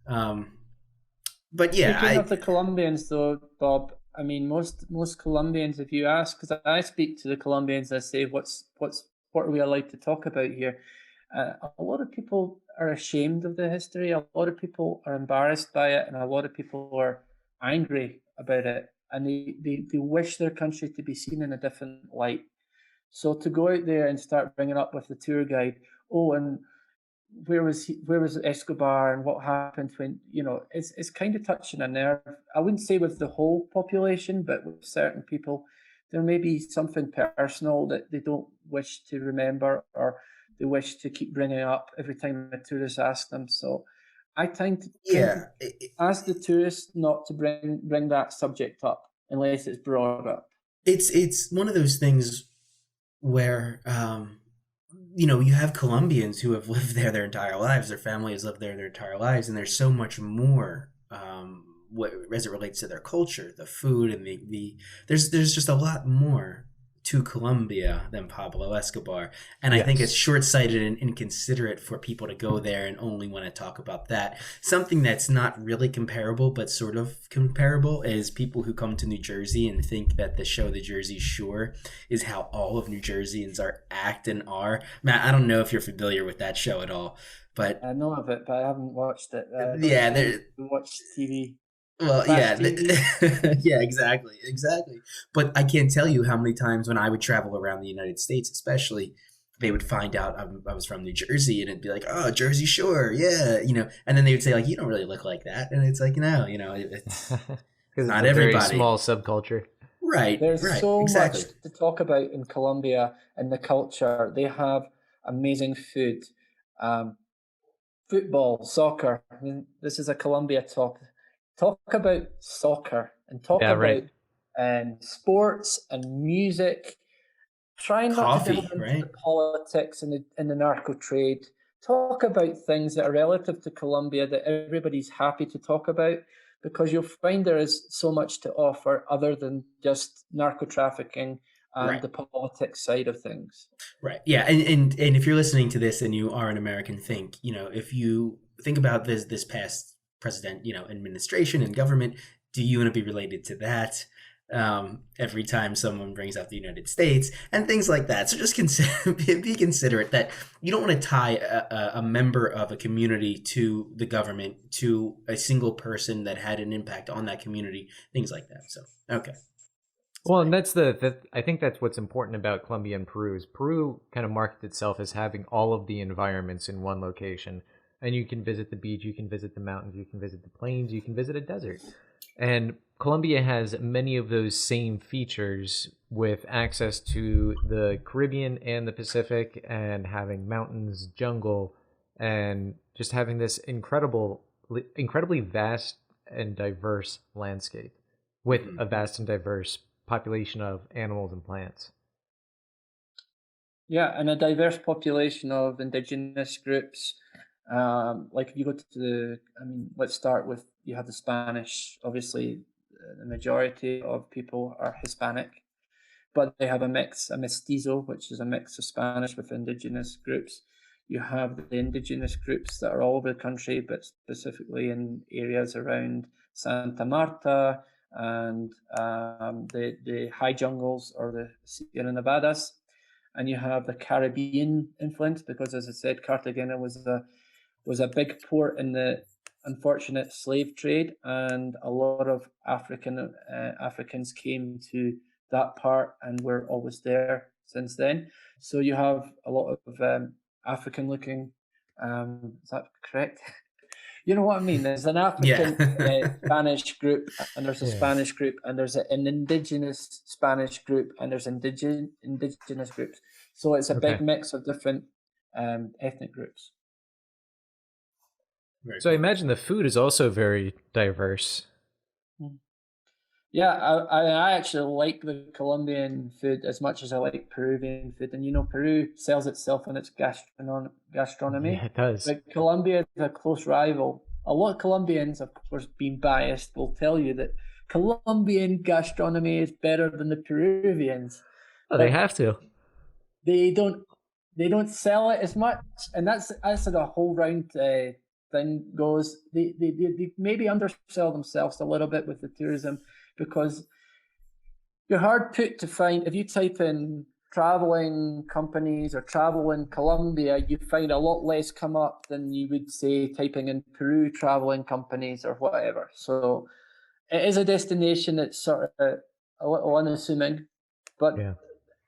S2: But yeah,
S4: speaking of the Colombians, though, Bob, I mean, most Colombians, if you ask, because I speak to the Colombians, I say, what are we allowed to talk about here? A lot of people are ashamed of the history. A lot of people are embarrassed by it, and a lot of people are angry about it, and they wish their country to be seen in a different light. So to go out there and start bringing up with the tour guide, oh, and where was Escobar and what happened when, it's kind of touching a nerve. I wouldn't say with the whole population, but with certain people, there may be something personal that they don't wish to remember, or they wish to keep bringing up every time a tourist asks them. So I tend to ask the tourists not to bring that subject up unless it's brought up.
S2: It's one of those things where you have Colombians who have lived there their entire lives. Their family has lived there their entire lives, and there's so much more as it relates to their culture, the food, and there's just a lot more to Colombia than Pablo Escobar. And I think it's short-sighted and inconsiderate for people to go there and only want to talk about that. Something that's not really comparable, but sort of comparable, is people who come to New Jersey and think that the show The Jersey Shore is how all of New Jerseyans act and are. Matt, I don't know if you're familiar with that show at all, but
S4: I know of it, but I haven't watched it.
S2: I
S4: watch TV.
S2: Well, yeah, exactly. But I can't tell you how many times when I would travel around the United States, especially, they would find out I was from New Jersey, and it'd be like, oh, Jersey Shore, yeah, and then they would say, like, you don't really look like that, and it's like, no, it's not everybody.
S1: Very small subculture.
S2: Right.
S4: There's so much to talk about in Colombia and the culture. They have amazing food, football, soccer. I mean, this is a Colombia talk. Talk about soccer and talk about sports and music. Try not to delve into the politics and the narco trade. Talk about things that are relative to Colombia that everybody's happy to talk about, because you'll find there is so much to offer other than just narco trafficking and the politics side of things.
S2: Right. Yeah. And if you're listening to this and you are an American, if you think about this past president, administration and government, do you want to be related to that? Every time someone brings up the United States and things like that. So just be considerate that you don't want to tie a member of a community to the government, to a single person that had an impact on that community, things like that. So, okay.
S1: Well, and that's I think that's what's important about Colombia and Peru is Peru kind of markets itself as having all of the environments in one location. And you can visit the beach, you can visit the mountains, you can visit the plains, you can visit a desert. And Colombia has many of those same features with access to the Caribbean and the Pacific, and having mountains, jungle, and just having this incredibly vast and diverse landscape with a vast and diverse population of animals and plants.
S4: Yeah, and a diverse population of indigenous groups. Like if you go to let's start with, you have the Spanish. Obviously, the majority of people are Hispanic, but they have a mestizo, which is a mix of Spanish with indigenous groups. You have the indigenous groups that are all over the country, but specifically in areas around Santa Marta and the high jungles or the Sierra Nevadas. And you have the Caribbean influence, because, as I said, Cartagena was a big port in the unfortunate slave trade, and a lot of Africans came to that part and were always there since then. So you have a lot of African-looking. Is that correct? You know what I mean? There's an African Spanish group, and there's a Spanish group, and there's an indigenous Spanish group, and there's indigenous groups. So it's a big mix of different ethnic groups.
S1: So I imagine the food is also very diverse.
S4: Yeah, I actually like the Colombian food as much as I like Peruvian food. And Peru sells itself on its gastronomy.
S1: Yeah, it does.
S4: But Colombia is a close rival. A lot of Colombians, of course, being biased, will tell you that Colombian gastronomy is better than the Peruvians.
S1: Oh, they have to.
S4: They don't sell it as much, and that's the whole round thing goes. They maybe undersell themselves a little bit with the tourism, because you're hard put to find. If you type in traveling companies or travel in Colombia, you find a lot less come up than you would say typing in Peru traveling companies or whatever. So it is a destination that's sort of a little unassuming, but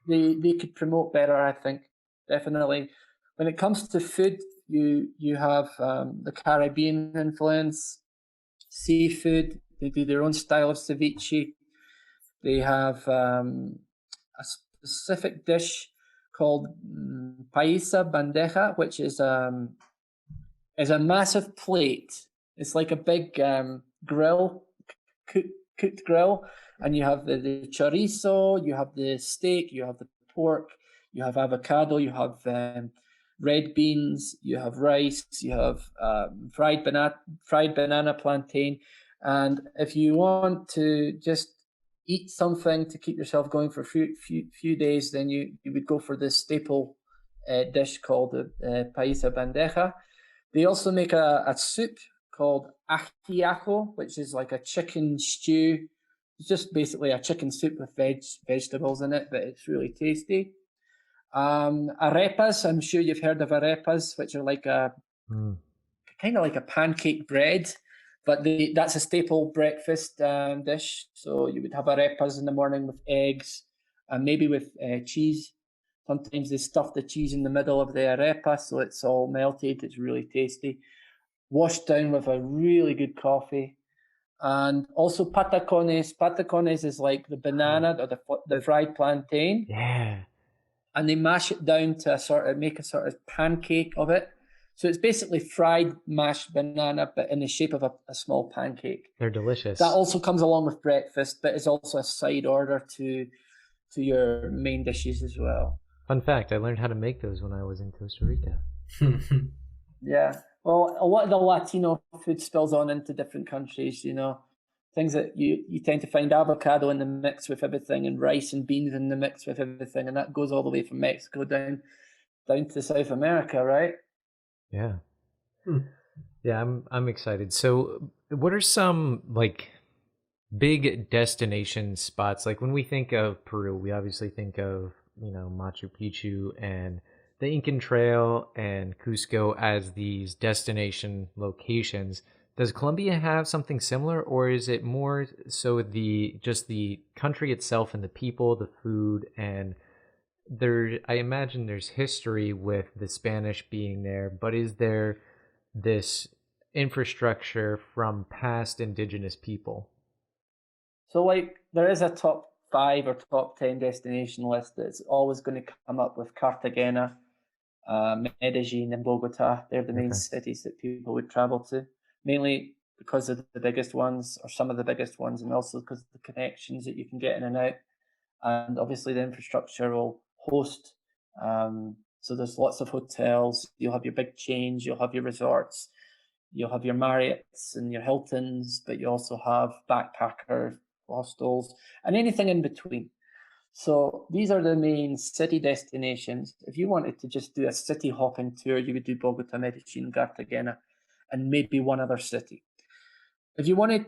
S4: they could promote better, I think, definitely. When it comes to food, you have the Caribbean influence, seafood. They do their own style of ceviche. They have a specific dish called paisa bandeja, which is a massive plate. It's like a big grill, cooked grill, and you have the chorizo, you have the steak, you have the pork, you have avocado, you have red beans, you have rice, you have fried banana plantain, and if you want to just eat something to keep yourself going for a few days, then you would go for this staple dish called the paisa bandeja. They also make a soup called ajiaco, which is like a chicken stew. It's just basically a chicken soup with vegetables in it, but it's really tasty. Arepas, I'm sure you've heard of arepas, which are like a kind of like a pancake bread, but that's a staple breakfast dish. So you would have arepas in the morning with eggs and maybe with cheese. Sometimes they stuff the cheese in the middle of the arepa so it's all melted. It's really tasty. Washed down with a really good coffee. And also patacones. Patacones is like the banana or the fried plantain.
S1: Yeah.
S4: And they mash it down to make a sort of pancake of it. So it's basically fried mashed banana, but in the shape of a small pancake.
S1: They're delicious.
S4: That also comes along with breakfast, but it's also a side order to your main dishes as well.
S1: Fun fact, I learned how to make those when I was in Costa Rica.
S4: Yeah. Well, a lot of the Latino food spills on into different countries, things that you tend to find avocado in the mix with everything and rice and beans in the mix with everything. And that goes all the way from Mexico down to South America, right?
S1: Yeah. Yeah, I'm excited. So what are some like big destination spots? Like when we think of Peru, we obviously think of, Machu Picchu and the Incan Trail and Cusco as these destination locations. Does Colombia have something similar, or is it more so just the country itself and the people, the food, and I imagine there's history with the Spanish being there, but is there this infrastructure from past indigenous people?
S4: So there is a top 5 or top 10 destination list that's always going to come up with Cartagena, Medellin and Bogota. They're the main cities that people would travel to, mainly because of the biggest ones or some of the biggest ones, and also because of the connections that you can get in and out. And obviously the infrastructure will host. So there's lots of hotels. You'll have your big chains, you'll have your resorts, you'll have your Marriotts and your Hiltons, but you also have backpacker hostels and anything in between. So these are the main city destinations. If you wanted to just do a city hopping tour, you would do Bogota, Medellin, Cartagena, and maybe one other city. If you wanted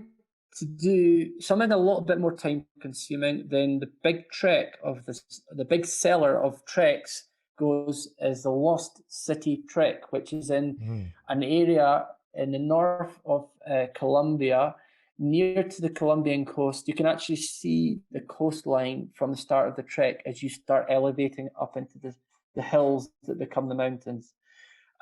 S4: to do something a little bit more time consuming, then the big trek of the big seller of treks is the Lost City Trek, which is in an area in the north of Colombia, near to the Colombian coast. You can actually see the coastline from the start of the trek as you start elevating up into the hills that become the mountains.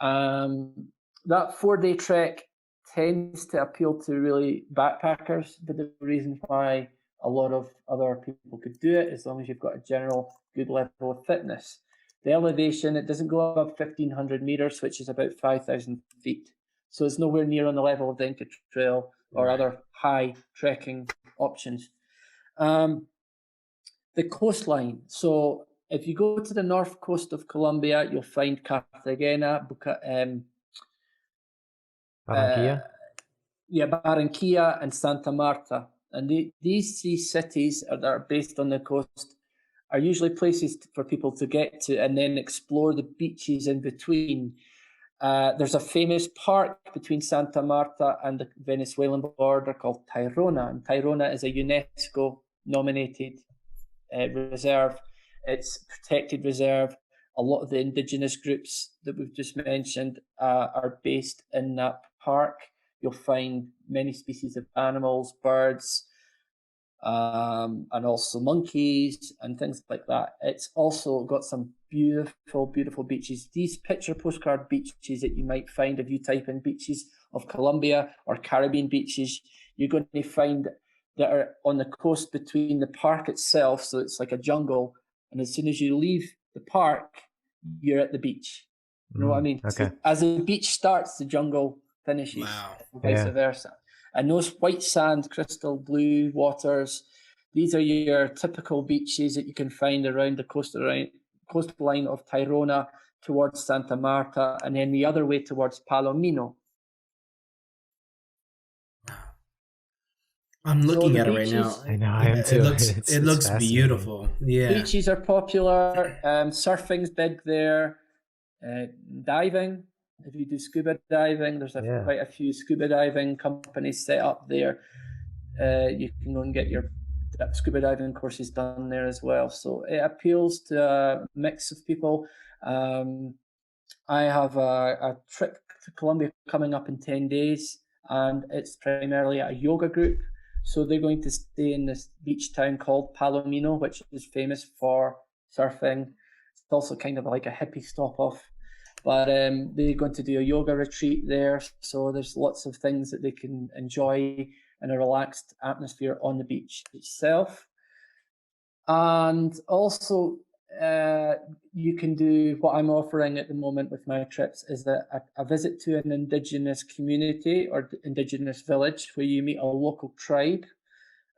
S4: That 4-day trek tends to appeal to really backpackers, but the reason why a lot of other people could do it, as long as you've got a general good level of fitness. The elevation, it doesn't go above 1,500 meters, which is about 5,000 feet. So it's nowhere near on the level of the Inca Trail or other high trekking options. The coastline. So if you go to the north coast of Colombia, you'll find Cartagena, Barranquilla and Santa Marta. And these 3 cities that are based on the coast are usually places for people to get to and then explore the beaches in between. There's a famous park between Santa Marta and the Venezuelan border called Tayrona, and Tayrona is a UNESCO nominated reserve. It's a protected reserve. A lot of the indigenous groups that we've just mentioned are based in that park. You'll find many species of animals, birds, and also monkeys and things like that. It's also got some beautiful, beautiful beaches. These picture postcard beaches that you might find if you type in beaches of Colombia or Caribbean beaches, you're going to find that are on the coast between the park itself. So it's like a jungle. And as soon as you leave the park, you're at the beach. You know what I mean?
S1: Okay.
S4: So as the beach starts, the jungle finishes,
S2: Wow.
S4: and vice versa. And those white sand, crystal blue waters, these are your typical beaches that you can find around the coastline of Tayrona towards Santa Marta, and then the other way towards Palomino.
S2: I'm looking
S4: the
S2: at it right now.
S4: beaches-
S1: I know, I am too.
S2: It looks
S1: fascinating.
S2: beautiful. Yeah.
S4: Beaches are popular. Surfing's big there. Diving. If you do scuba diving, there's quite a few scuba diving companies set up there. You can go and get your scuba diving courses done there as well. So it appeals to a mix of people. I have a trip to Colombia coming up in 10 days, and it's primarily a yoga group. So they're going to stay in this beach town called Palomino, which is famous for surfing. It's also kind of like a hippie stop off. But they're going to do a yoga retreat there. So there's lots of things that they can enjoy in a relaxed atmosphere on the beach itself. And also, you can do what I'm offering at the moment with my trips is that a visit to an indigenous community or indigenous village where you meet a local tribe.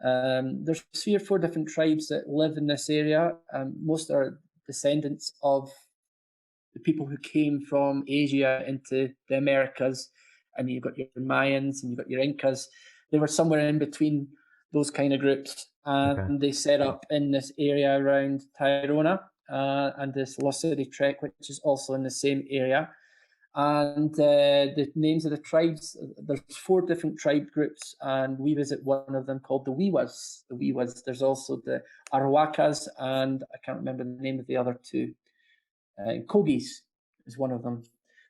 S4: There's 3 or 4 different tribes that live in this area. Most are descendants of the people who came from Asia into the Americas, and you've got your Mayans and you've got your Incas. They were somewhere in between those kind of groups, and they set up in this area around Tayrona and this Lost City Trek, which is also in the same area. And the names of the tribes, there's 4 different tribe groups, and we visit one of them called the Wiwas. The Wiwas. There's also the Arawakas, and I can't remember the name of the other 2. Kogis is one of them.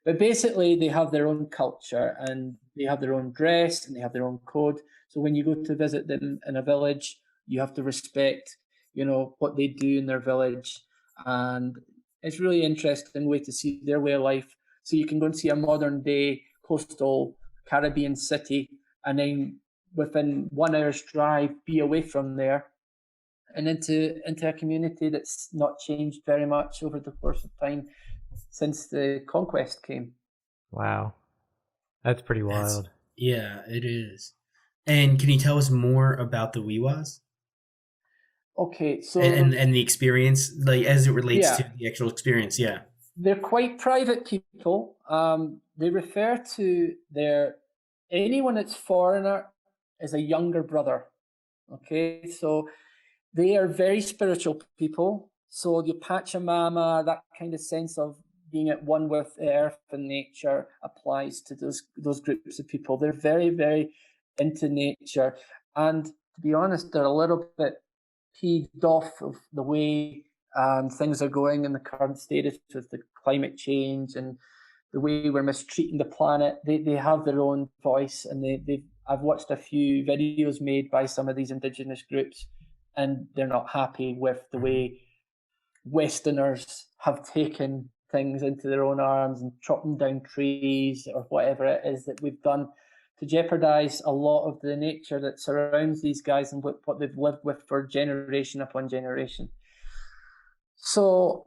S4: But basically, they have their own culture, and they have their own dress, and they have their own code. So when you go to visit them in a village, you have to respect, what they do in their village. And it's really interesting way to see their way of life. So you can go and see a modern day coastal Caribbean city, and then within 1 hour's drive, be away from there and into a community that's not changed very much over the course of time since the conquest came.
S1: Wow. That's pretty wild.
S2: Yeah, it is. And can you tell us more about the Wiwas?
S4: Okay, so
S2: and the experience, like as it relates to the actual experience,
S4: they're quite private people. They refer to anyone that's foreigner as a younger brother. Okay, so they are very spiritual people. So your Pachamama, that kind of sense of being at one with the earth and nature applies to those groups of people. They're very, very into nature. And to be honest, they're a little bit peeved off of the way things are going in the current status with the climate change and the way we're mistreating the planet. They have their own voice, and I've watched a few videos made by some of these indigenous groups, and they're not happy with the way Westerners have taken things into their own arms and chopping down trees or whatever it is that we've done to jeopardize a lot of the nature that surrounds these guys and what they've lived with for generation upon generation. So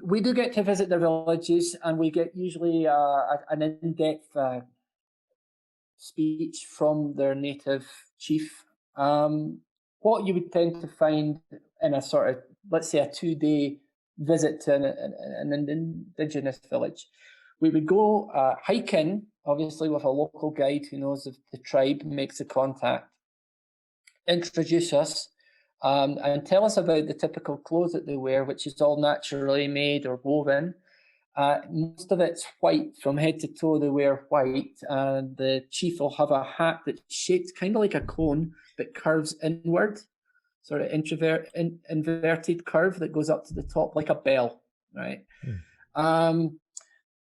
S4: we do get to visit their villages, and we get usually an in-depth speech from their native chief. What you would tend to find in a sort of, let's say, a 2-day visit to an indigenous village, we would go hiking, obviously with a local guide who knows of the tribe, makes a contact, introduce us, and tell us about the typical clothes that they wear, which is all naturally made or woven. Most of it's white from head to toe. They wear white, and the chief will have a hat that's shaped kind of like a cone but curves inward, sort of inverted curve that goes up to the top like a bell, right?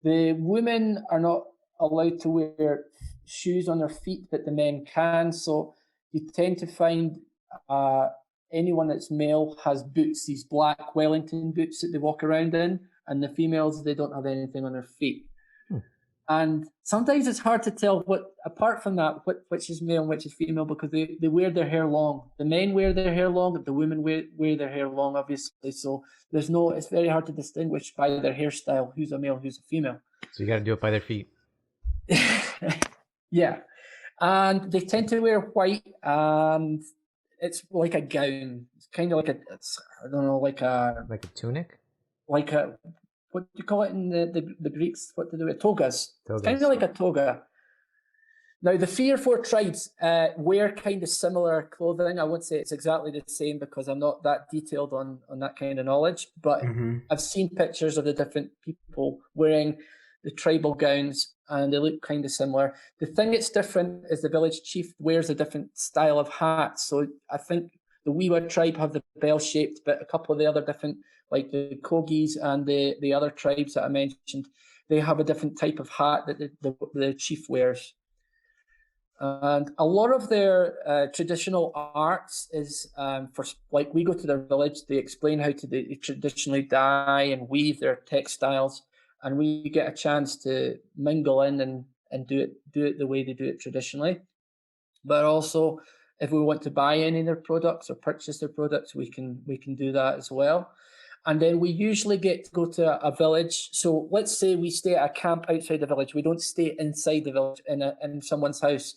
S4: The women are not allowed to wear shoes on their feet, but the men can. So you tend to find anyone that's male has boots, these black Wellington boots that they walk around in, and the females, they don't have anything on their feet. And sometimes it's hard to tell apart from that, which is male and which is female, because they wear their hair long. The men wear their hair long, the women wear their hair long, obviously. So it's very hard to distinguish by their hairstyle who's a male, who's a female.
S1: So you got to do it by their feet.
S4: Yeah. And they tend to wear white, and it's like a gown. It's kind of like
S1: Like a tunic?
S4: like a, what do you call it in the Greeks? What do they wear? Togas. It's kind
S1: Togas.
S4: of like a toga. Now, the 3 or 4 tribes wear kind of similar clothing. I won't say it's exactly the same because I'm not that detailed on that kind of knowledge, but I've seen pictures of the different people wearing the tribal gowns, and they look kind of similar. The thing that's different is the village chief wears a different style of hat. So I think the Waugh tribe have the bell-shaped, but a couple of the other different, like the Kogis and the other tribes that I mentioned, they have a different type of hat that the chief wears. And a lot of their traditional arts is like we go to their village, they explain how they traditionally dye and weave their textiles, and we get a chance to mingle in and do it the way they do it traditionally. But also, if we want to buy any of their products or purchase their products, we can do that as well. And then we usually get to go to a village. So let's say we stay at a camp outside the village. We don't stay inside the village in someone's house,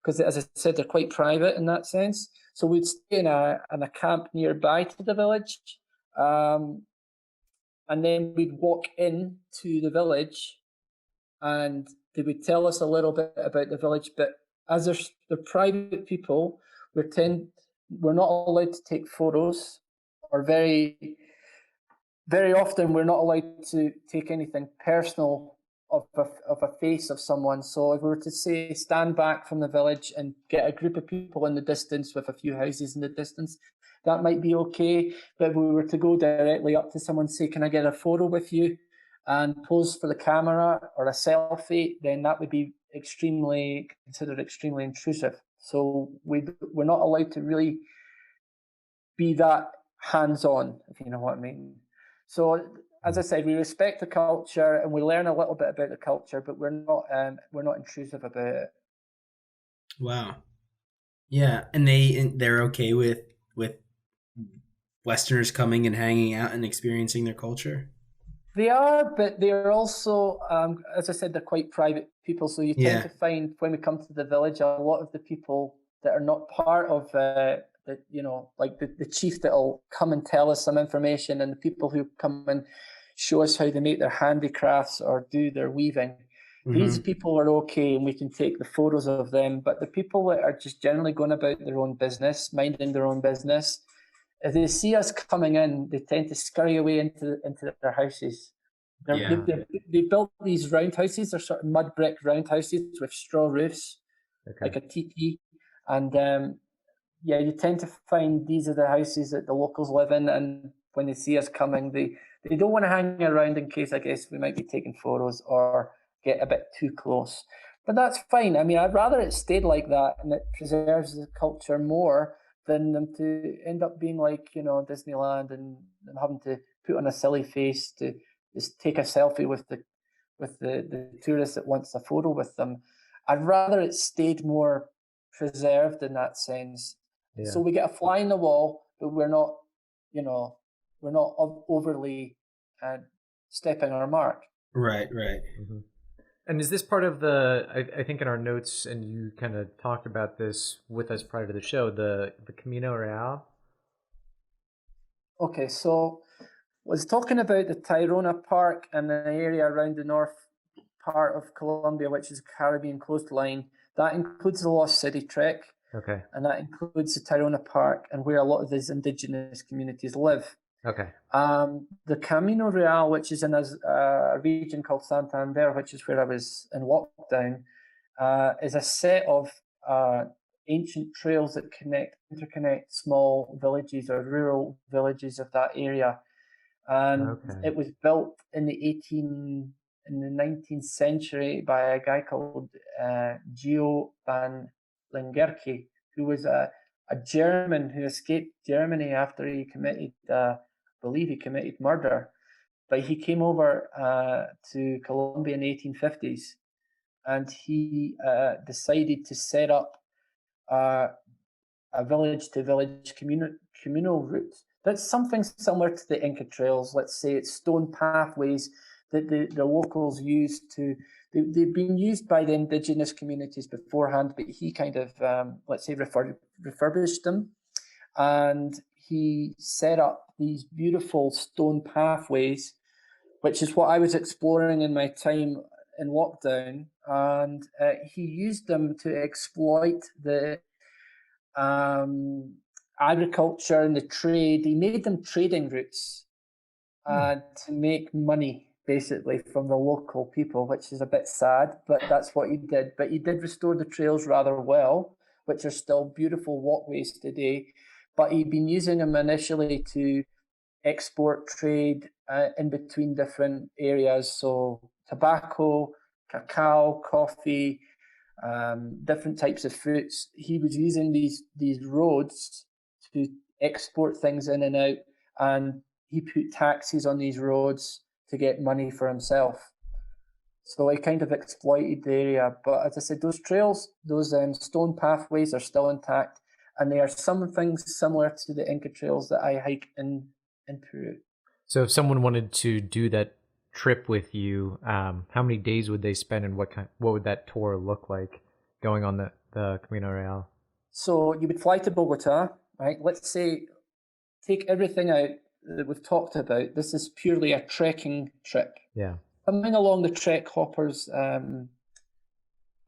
S4: because, as I said, they're quite private in that sense. So we'd stay in a camp nearby to the village, and then we'd walk into the village, and they would tell us a little bit about the village. But as they're private people, we're not allowed to take photos, or very, very often we're not allowed to take anything personal of a face of someone. So if we were to say stand back from the village and get a group of people in the distance with a few houses in the distance, that might be okay. But if we were to go directly up to someone, say, can I get a photo with you, and pose for the camera or a selfie, then that would be considered extremely intrusive. So we're not allowed to really be that hands-on, if you know what I mean. So, as I said, we respect the culture and we learn a little bit about the culture, but we're not intrusive about it.
S2: Wow. Yeah, and they're okay with Westerners coming and hanging out and experiencing their culture.
S4: They are, but they're also, as I said, they're quite private people. So you tend to find when we come to the village, a lot of the people that are not part of like the chief that'll come and tell us some information, and the people who come and show us how they make their handicrafts or do their weaving. These people are okay, and we can take the photos of them. But the people that are just generally going about their own business, minding their own business, if they see us coming in, they tend to scurry away into their houses. They built these round houses. They're sort of mud brick round houses with straw roofs, like a teepee. And you tend to find these are the houses that the locals live in. And when they see us coming, they don't want to hang around in case, I guess, we might be taking photos or get a bit too close. But that's fine. I mean, I'd rather it stayed like that, and it preserves the culture more than them to end up being like, Disneyland and having to put on a silly face to just take a selfie with the tourist that wants a photo with them. I'd rather it stayed more preserved in that sense. Yeah. So we get a fly in the wall, but we're not overly stepping our mark.
S2: Right.
S1: Mm-hmm. And is this part of I think in our notes, and you kind of talked about this with us prior to the show, the Camino Real?
S4: Okay, so I was talking about the Tayrona Park and the area around the north part of Colombia, which is Caribbean coastline. That includes the Lost City Trek.
S1: Okay.
S4: And that includes the Tayrona Park and where a lot of these indigenous communities live.
S1: Okay.
S4: The Camino Real, which is in a region called Santander, which is where I was in lockdown, is a set of ancient trails that interconnect small villages or rural villages of that area. And it was built in the 19th century by a guy called Gio van Lingerke, who was a a German who escaped Germany after he committed, I believe he committed murder. But he came over to Colombia in the 1850s, and he decided to set up uh, a village-to-village communal route. That's something similar to the Inca trails. Let's say it's stone pathways that the locals used to. They've been used by the indigenous communities beforehand, but he kind of, let's say, refurbished them. And he set up these beautiful stone pathways, which is what I was exploring in my time in lockdown. And he used them to exploit the agriculture and the trade. He made them trading routes to make money, basically, from the local people, which is a bit sad, but that's what he did. But he did restore the trails rather well, which are still beautiful walkways today. But he'd been using them initially to export trade in between different areas. So tobacco, cacao, coffee, different types of fruits. He was using these roads to export things in and out, and he put taxes on these roads to get money for himself. So he kind of exploited the area. But as I said, those trails, those stone pathways are still intact, and they are some things similar to the Inca trails that I hike in Peru.
S1: So if someone wanted to do that trip with you, how many days would they spend, and what would that tour look like going on the Camino Real?
S4: So you would fly to Bogota, right? Let's say, take everything out that we've talked about. This is purely a trekking trip.
S1: Yeah.
S4: Coming along the trek hoppers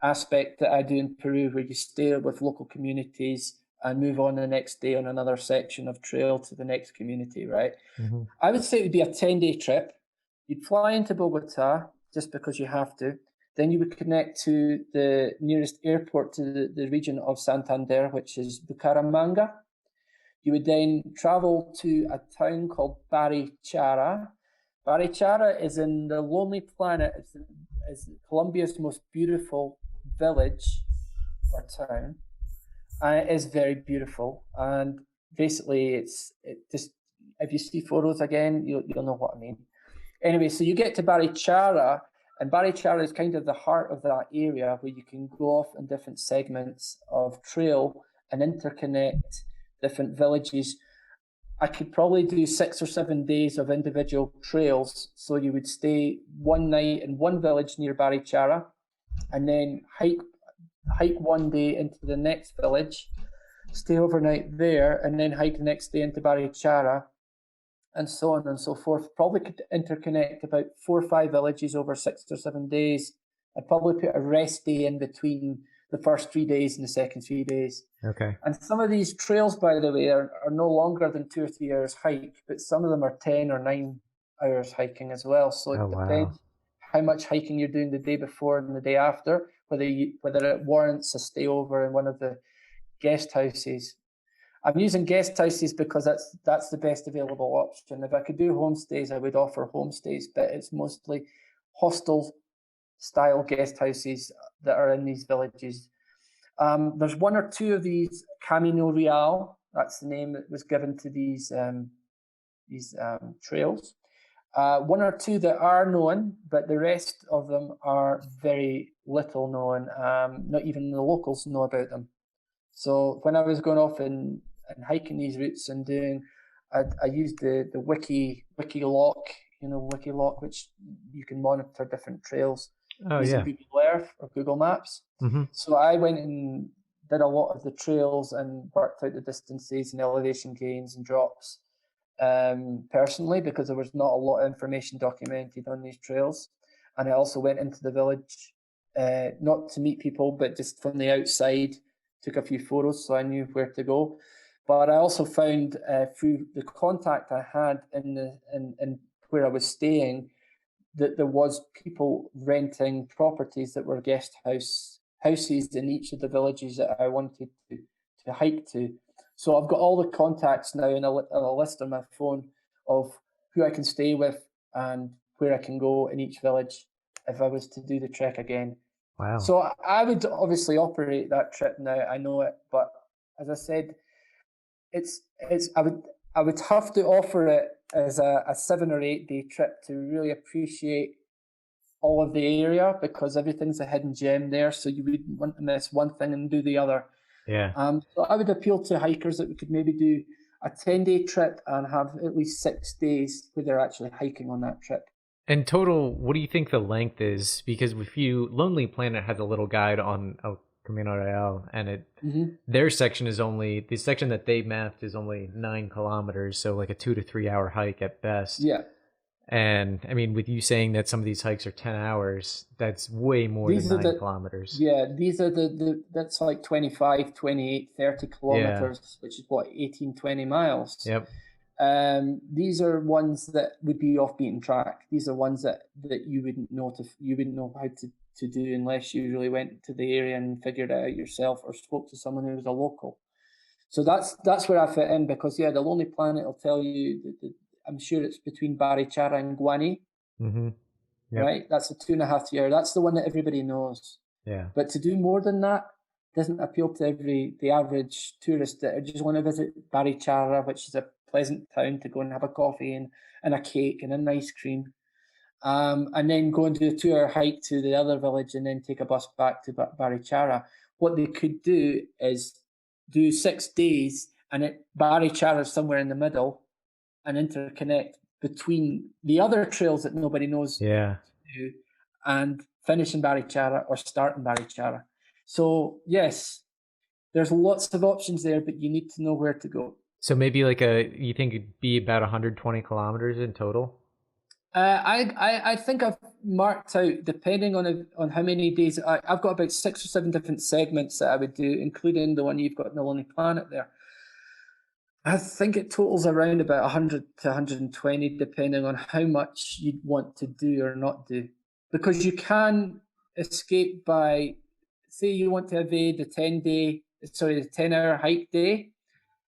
S4: aspect that I do in Peru, where you stay with local communities and move on the next day on another section of trail to the next community, right?
S1: Mm-hmm.
S4: I would say it would be a 10-day trip. You'd fly into Bogota just because you have to. Then you would connect to the nearest airport to the region of Santander, which is Bucaramanga. You would then travel to a town called Barichara. Barichara is in the Lonely Planet. It's Colombia's most beautiful village or town. And it is very beautiful. And basically, it just, if you see photos again, you'll know what I mean. Anyway, so you get to Barichara, and Barichara is kind of the heart of that area where you can go off in different segments of trail and interconnect different villages. I could probably do 6 or 7 days of individual trails. So you would stay one night in one village near Barichara, and then hike one day into the next village, stay overnight there, and then hike the next day into Barichara, and so on and so forth. Probably could interconnect about 4 or 5 villages over 6 or 7 days. I'd probably put a rest day in between the first 3 days and the second 3 days.
S1: Okay.
S4: And some of these trails, by the way, are no longer than 2 or 3 hours hike, but some of them are 10 or 9 hours hiking as well. So it depends how much hiking you're doing the day before and the day after, whether it warrants a stay over in one of the guest houses. I'm using guest houses because that's the best available option. If I could do homestays, I would offer homestays, but it's mostly hostel style guest houses that are in these villages. There's 1 or 2 of these Camino Real. That's the name that was given to these trails. 1 or 2 that are known, but the rest of them are very little known. Not even the locals know about them. So when I was going off and hiking these routes and doing, I used the Wikiloc, which you can monitor different trails using Google Earth or Google Maps.
S1: Mm-hmm.
S4: So I went and did a lot of the trails and worked out the distances and elevation gains and drops personally, because there was not a lot of information documented on these trails. And I also went into the village, not to meet people, but just from the outside, took a few photos so I knew where to go. But I also found through the contact I had in where I was staying that there was people renting properties that were guest houses in each of the villages that I wanted to hike to. So I've got all the contacts now in a list on my phone of who I can stay with and where I can go in each village if I was to do the trek again.
S1: Wow.
S4: So I would obviously operate that trip now. I know it, but as I said, it's I would have to offer it as a 7 or 8 day trip to really appreciate all of the area, because everything's a hidden gem there. So you wouldn't want to miss one thing and do the other.
S1: Yeah.
S4: So I would appeal to hikers that we could maybe do a 10-day trip and have at least 6 days where they're actually hiking on that trip.
S1: And total, what do you think the length is? Because if you, Lonely Planet has a little guide on El Camino Real, and their section is only, the section that they mapped is only 9 kilometers, so like a 2 to 3 hour hike at best.
S4: Yeah.
S1: And I mean, with you saying that some of these hikes are 10 hours, that's way more than 9 kilometers.
S4: Yeah, these are that's like 25, 28, 30 kilometers, which is what, 18, 20 miles.
S1: Yep.
S4: These are ones that would be off beaten track. These are ones that you wouldn't know how to do unless you really went to the area and figured it out yourself or spoke to someone who was a local. So that's where I fit in, because the Lonely Planet will tell you that I'm sure it's between Barichara and Guani.
S1: Mm-hmm. Yep.
S4: Right? That's a 2.5 year. That's the one that everybody knows.
S1: Yeah.
S4: But to do more than that doesn't appeal to the average tourist that just want to visit Barichara, which is a pleasant town to go and have a coffee and a cake and an ice cream. And then go and do a 2-hour hike to the other village and then take a bus back to Barichara. What they could do is do 6 days, and Barichara is somewhere in the middle, and interconnect between the other trails that nobody knows to do, and finish in Barichara or start in Barichara. So yes, there's lots of options there, but you need to know where to go.
S1: So maybe you think it'd be about 120 kilometers in total?
S4: I think I've marked out, depending on how many days, I've got about 6 or 7 different segments that I would do, including the one you've got in the Lonely Planet there. I think it totals around about 100 to 120, depending on how much you'd want to do or not do. Because you can escape by, say you want to evade the 10-hour hike day,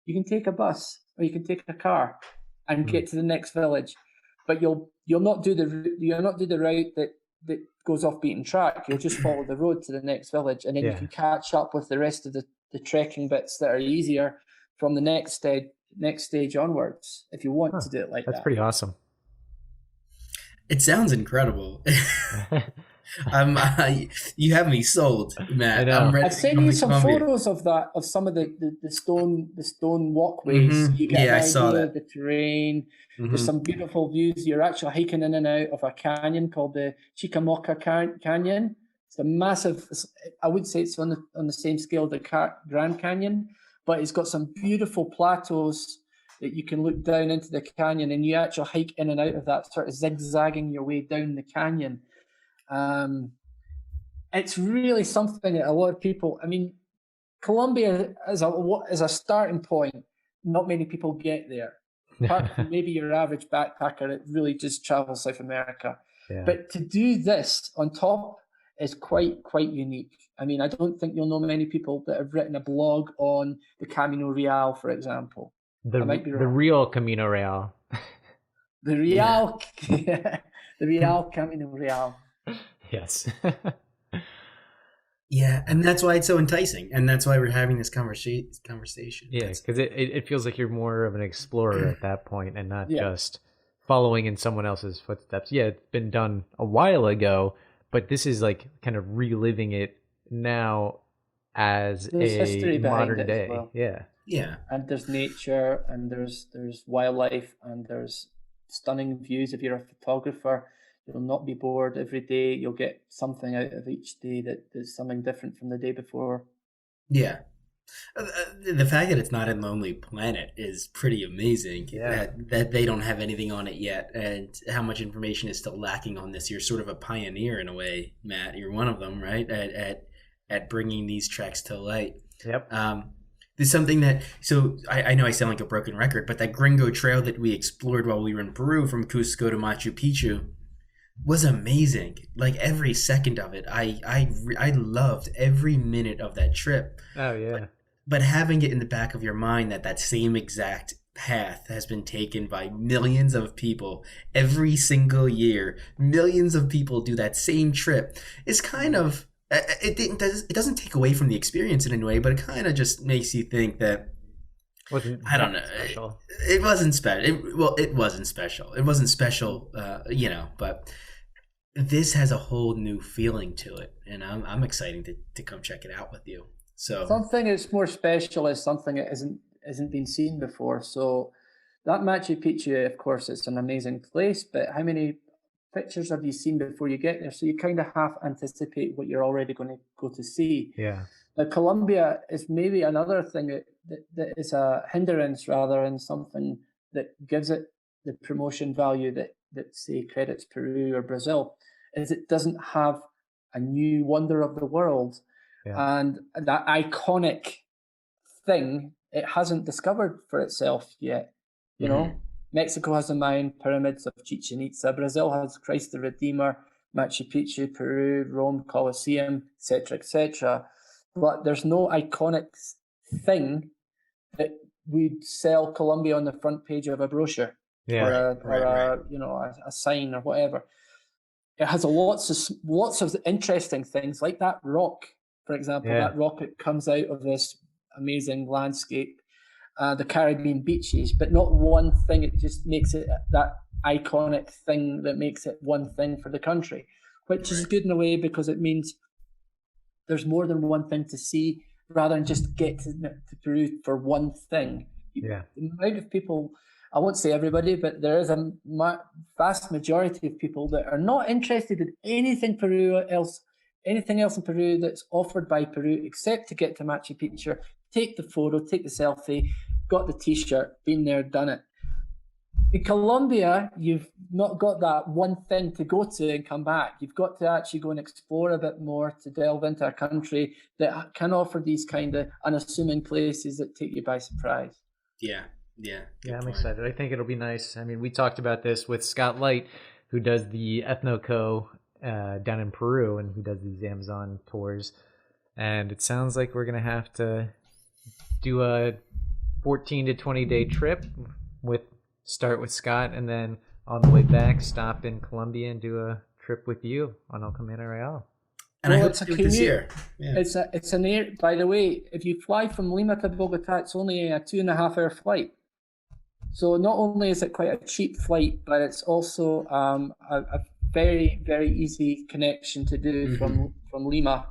S4: you can take a bus or you can take a car and get to the next village. But you'll not do the route that goes off beaten track. You'll just follow the road to the next village, and then you can catch up with the rest of the trekking bits that are easier from the next stage onwards, if you want to do it like that.
S1: That's pretty awesome.
S2: It sounds incredible. You have me sold, Matt. I'm ready.
S4: I've sent you some photos of some of the stone walkways.
S2: Mm-hmm.
S4: You get
S2: I saw that.
S4: The terrain.
S2: Mm-hmm.
S4: There's some beautiful views. You're actually hiking in and out of a canyon called the Chicamocha Canyon. It's a massive. I would say it's on the same scale as the Grand Canyon, but it's got some beautiful plateaus that you can look down into the canyon, and you actually hike in and out of that, sort of zigzagging your way down the canyon. It's really something that a lot of people, I mean, Colombia as a starting point, not many people get there. Apart from maybe your average backpacker that really just travels South America. Yeah. But to do this on top is quite unique. I mean, I don't think you'll know many people that have written a blog on the Camino Real, for example.
S1: The real Camino Real.
S4: The Real, the Real Camino Real.
S1: Yes.
S2: Yeah, and that's why it's so enticing, and that's why we're having this conversation.
S1: Yeah, because it feels like you're more of an explorer at that point, and not just following in someone else's footsteps. Yeah, it's been done a while ago, but this is like kind of reliving it now as a modern day. Well.
S2: Yeah.
S4: And there's nature, and there's wildlife, and there's stunning views. If you're a photographer, you'll not be bored every day. You'll get something out of each day that is something different from the day before.
S2: Yeah. The fact that it's not in Lonely Planet is pretty amazing.
S1: Yeah.
S2: That they don't have anything on it yet, and how much information is still lacking on this. You're sort of a pioneer in a way, Matt. You're one of them, right? At bringing these treks to light.
S1: Yep.
S2: There's something that, so I know I sound like a broken record, but that Gringo Trail that we explored while we were in Peru from Cusco to Machu Picchu was amazing. Like every second of it, I loved every minute of that trip.
S1: Oh yeah.
S2: But having it in the back of your mind that same exact path has been taken by millions of people every single year. Millions of people do that same trip. It's kind of, it doesn't take away from the experience in any way, but it kind of just makes you think that I don't know.
S1: Special.
S2: It wasn't special. It wasn't special. It wasn't special, but this has a whole new feeling to it, and I'm excited to come check it out with you. So
S4: something that's more special is something that isn't been seen before. So that Machu Picchu, of course, it's an amazing place, but how many pictures have you seen before you get there? So you kind of half anticipate what you're already going to go to see.
S1: Yeah.
S4: Now, Colombia is maybe another thing that is a hindrance rather than something that gives it the promotion value that say credits Peru or Brazil, is it doesn't have a new wonder of the world.
S1: Yeah.
S4: And that iconic thing, it hasn't discovered for itself yet. You know, Mexico has the Mayan pyramids of Chichen Itza. Brazil has Christ the Redeemer, Machu Picchu, Peru, Rome, Colosseum, etc. But there's no iconic thing that would sell Colombia on the front page of a brochure or a sign or whatever. It has lots of interesting things like that rock, for example.
S1: Yeah.
S4: That rock, it comes out of this amazing landscape, the Caribbean beaches, but not one thing. It just makes it that iconic thing that makes it one thing for the country, which is good in a way because it means there's more than one thing to see rather than just get to Peru for one thing.
S1: Yeah.
S4: The amount of people, I won't say everybody, but there is a vast majority of people that are not interested in anything else in Peru that's offered by Peru except to get to Machu Picchu, take the photo, take the selfie, got the t-shirt, been there, done it. In Colombia, you've not got that one thing to go to and come back. You've got to actually go and explore a bit more to delve into a country that can offer these kind of unassuming places that take you by surprise.
S2: Yeah.
S1: I'm excited. I think it'll be nice. I mean, we talked about this with Scott Light, who does the Ethnoco down in Peru, and he does these Amazon tours. And it sounds like we're going to have to do a 14 to 20 day trip start with Scott, and then on the way back, stop in Colombia and do a trip with you on El Camino Real.
S2: And I hope to do it this year. Yeah.
S4: It's an air. By the way, if you fly from Lima to Bogota, it's only a 2.5 hour flight. So not only is it quite a cheap flight, but it's also a very, very easy connection to do from Lima.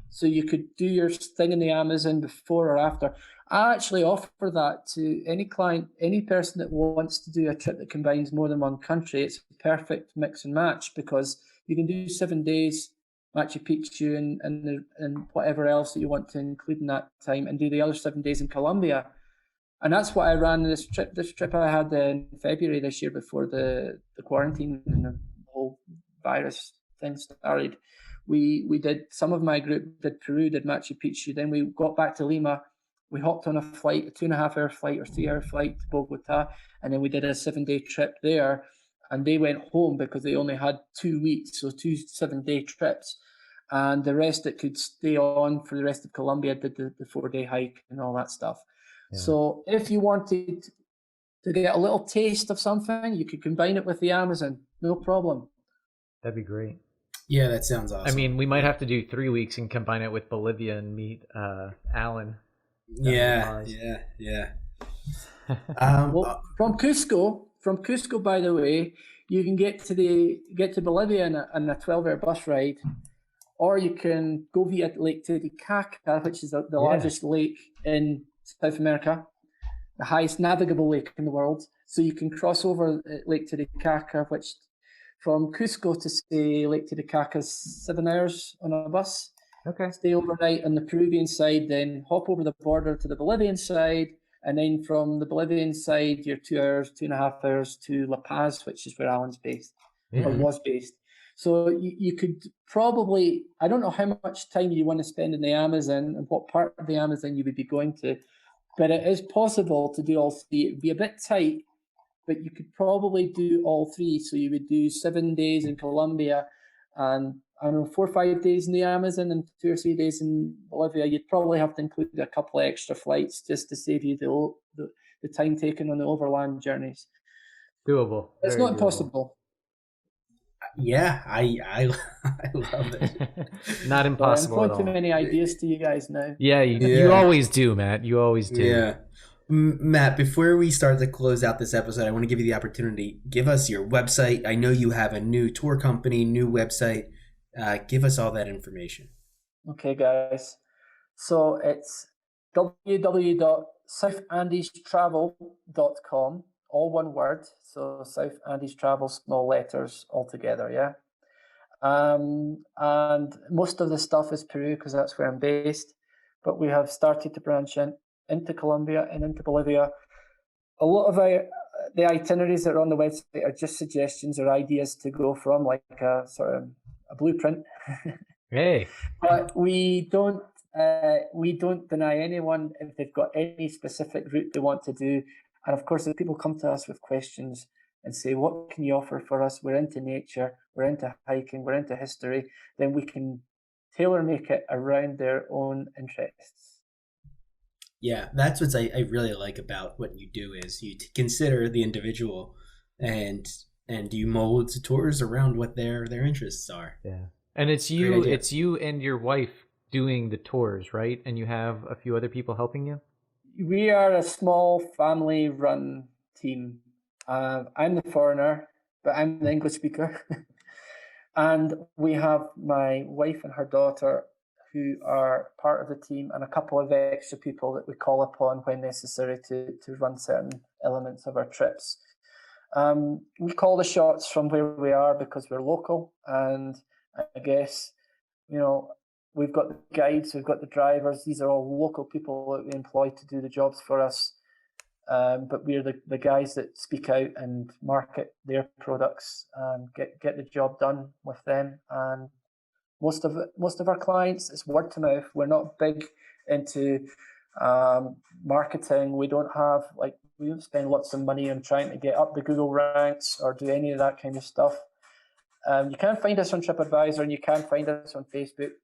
S4: So you could do your thing in the Amazon before or after. I actually offer that to any client, any person that wants to do a trip that combines more than one country. It's a perfect mix and match because you can do 7 days Machu Picchu and whatever else that you want to include in that time, and do the other 7 days in Colombia. And that's what I ran this trip. This trip I had in February this year before the quarantine and the whole virus thing started. We did, some of my group did Peru, did Machu Picchu. Then we got back to Lima. We hopped on a flight, a 2.5 hour flight or 3 hour flight to Bogota. And then we did a 7 day trip there. And they went home because they only had 2 weeks. So 2 7 day trips. And the rest that could stay on for the rest of Colombia did the 4 day hike and all that stuff. Yeah. So if you wanted to get a little taste of something, you could combine it with the Amazon. No problem.
S1: That'd be great.
S2: Yeah, that sounds awesome.
S1: I mean, we might have to do 3 weeks and combine it with Bolivia and meet Alan.
S2: Yeah.
S4: Well, from Cusco, by the way, you can get to Bolivia in a 12-hour bus ride, or you can go via Lake Titicaca, which is the largest lake in South America, the highest navigable lake in the world. So you can cross over Lake Titicaca, which from Cusco to say Lake Titicaca is 7 hours on a bus.
S1: Okay.
S4: Stay overnight on the Peruvian side, then hop over the border to the Bolivian side, and then from the Bolivian side, you're 2 hours, 2.5 hours to La Paz, which is where Alan's based, or was based. So you could probably, I don't know how much time you want to spend in the Amazon and what part of the Amazon you would be going to, but it is possible to do all three. It'd be a bit tight, but you could probably do all three. So you would do 7 days in Colombia and, I don't know, 4 or 5 days in the Amazon and 2 or 3 days in Bolivia. You'd probably have to include a couple of extra flights just to save you the time taken on the overland journeys.
S1: Doable.
S4: It's not impossible.
S2: Yeah, I love it.
S1: Not impossible
S4: I'm
S1: at
S4: going
S1: all.
S4: too many ideas to you guys now.
S1: Yeah, you always do, Matt. You always do.
S2: Yeah. Matt, before we start to close out this episode, I want to give you the opportunity. Give us your website. I know you have a new tour company, new website. Give us all that information.
S4: Okay, guys. So it's www.southandestravel.com, all one word. So South Andes Travel, small letters all together, yeah. And most of the stuff is Peru because that's where I'm based. But we have started to branch into Colombia and into Bolivia. A lot of the itineraries that are on the website are just suggestions or ideas to go from, like a sort of a blueprint.
S1: Hey.
S4: But we don't deny anyone if they've got any specific route they want to do. And of course, if people come to us with questions and say, what can you offer for us? We're into nature, we're into hiking, we're into history, then we can tailor make it around their own interests.
S2: Yeah, that's what I really like about what you do is you consider the individual and you mold tours around what their interests are.
S1: Yeah. And it's you and your wife doing the tours, right? And you have a few other people helping you?
S4: We are a small family-run team. I'm the foreigner, but I'm the English speaker. And we have my wife and her daughter who are part of the team and a couple of extra people that we call upon when necessary to run certain elements of our trips. We call the shots from where we are because we're local, and I guess, we've got the guides, we've got the drivers. These are all local people that we employ to do the jobs for us. But we're the guys that speak out and market their products and get the job done with them. And most of our clients, it's word to mouth. We're not big into marketing. We don't spend lots of money on trying to get up the Google ranks or do any of that kind of stuff. You can find us on TripAdvisor and you can find us on Facebook.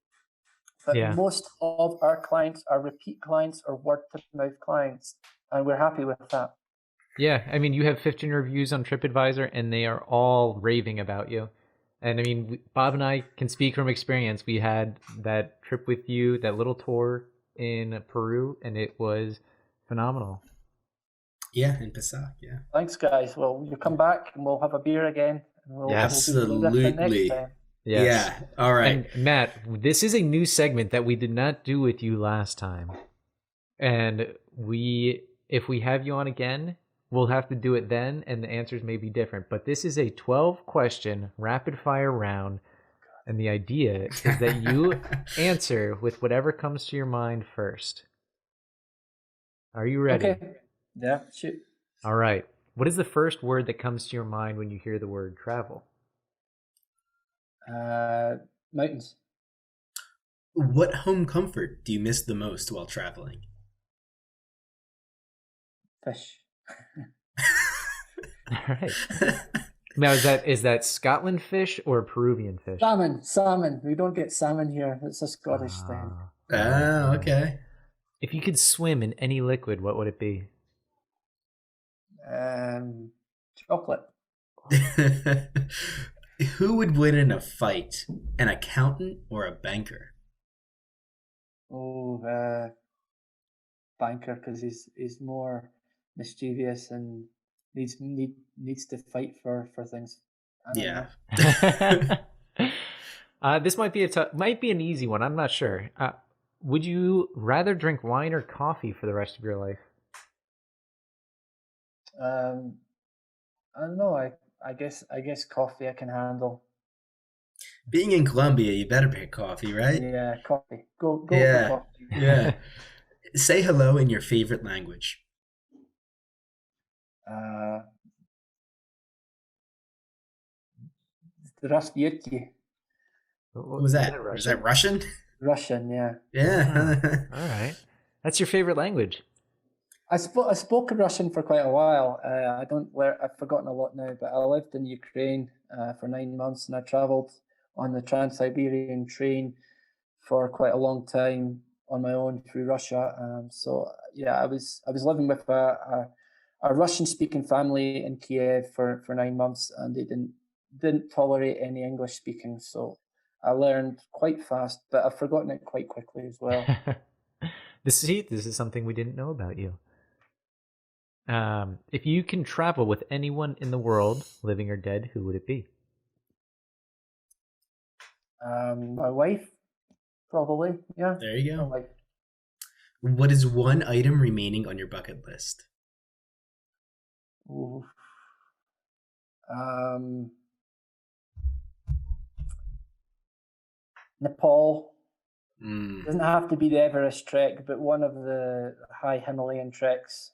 S4: But most of our clients are repeat clients or word-to-mouth clients, and we're happy with that.
S1: Yeah, I mean, you have 15 reviews on TripAdvisor, and they are all raving about you. And I mean, Bob and I can speak from experience. We had that trip with you, that little tour in Peru, and it was phenomenal.
S2: Yeah, in Pasac, yeah.
S4: Thanks, guys. Well, you come back, and we'll have a beer again. And we'll
S2: absolutely.
S4: Next time.
S2: Yes. Yeah. All right.
S1: And Matt, this is a new segment that we did not do with you last time. And if we have you on again, we'll have to do it then, and the answers may be different. But this is a 12-question rapid-fire round, and the idea is that you answer with whatever comes to your mind first. Are you ready?
S4: Okay. Yeah, shoot.
S1: All right. What is the first word that comes to your mind when you hear the word travel?
S4: Mountains.
S2: What home comfort do you miss the most while traveling?
S4: Fish.
S1: All right. Now, is that Scotland fish or Peruvian fish?
S4: Salmon. We don't get salmon here. It's a Scottish thing.
S2: Okay.
S1: If you could swim in any liquid, what would it be?
S4: Chocolate.
S2: Who would win in a fight, an accountant or a banker?
S4: Oh, banker, because he's more mischievous and needs to fight for things.
S2: Yeah.
S1: This might be an easy one. I'm not sure. Would you rather drink wine or coffee for the rest of your life?
S4: I don't know. I guess coffee I can handle.
S2: Being in Colombia, you better pick coffee, right?
S4: Yeah, coffee. Go for coffee.
S2: Yeah. Say hello in your favorite language.
S4: Здравствуйте.
S2: What was that? Was that Russian?
S4: Russian, yeah.
S2: Yeah.
S1: All right. That's your favorite language.
S4: I spoke Russian for quite a while. I've forgotten a lot now, but I lived in Ukraine for 9 months, and I traveled on the Trans-Siberian train for quite a long time on my own through Russia. So yeah, I was living with a Russian-speaking family in Kiev for 9 months, and they didn't tolerate any English speaking. So I learned quite fast, but I've forgotten it quite quickly as well.
S1: This is something we didn't know about you. If you can travel with anyone in the world, living or dead, who would it be?
S4: My wife, probably. Yeah.
S2: There you
S4: My
S2: go.
S4: wife.
S2: What is one item remaining on your bucket list?
S4: Ooh. Um, Nepal. Doesn't have to be the Everest trek, but one of the high Himalayan treks.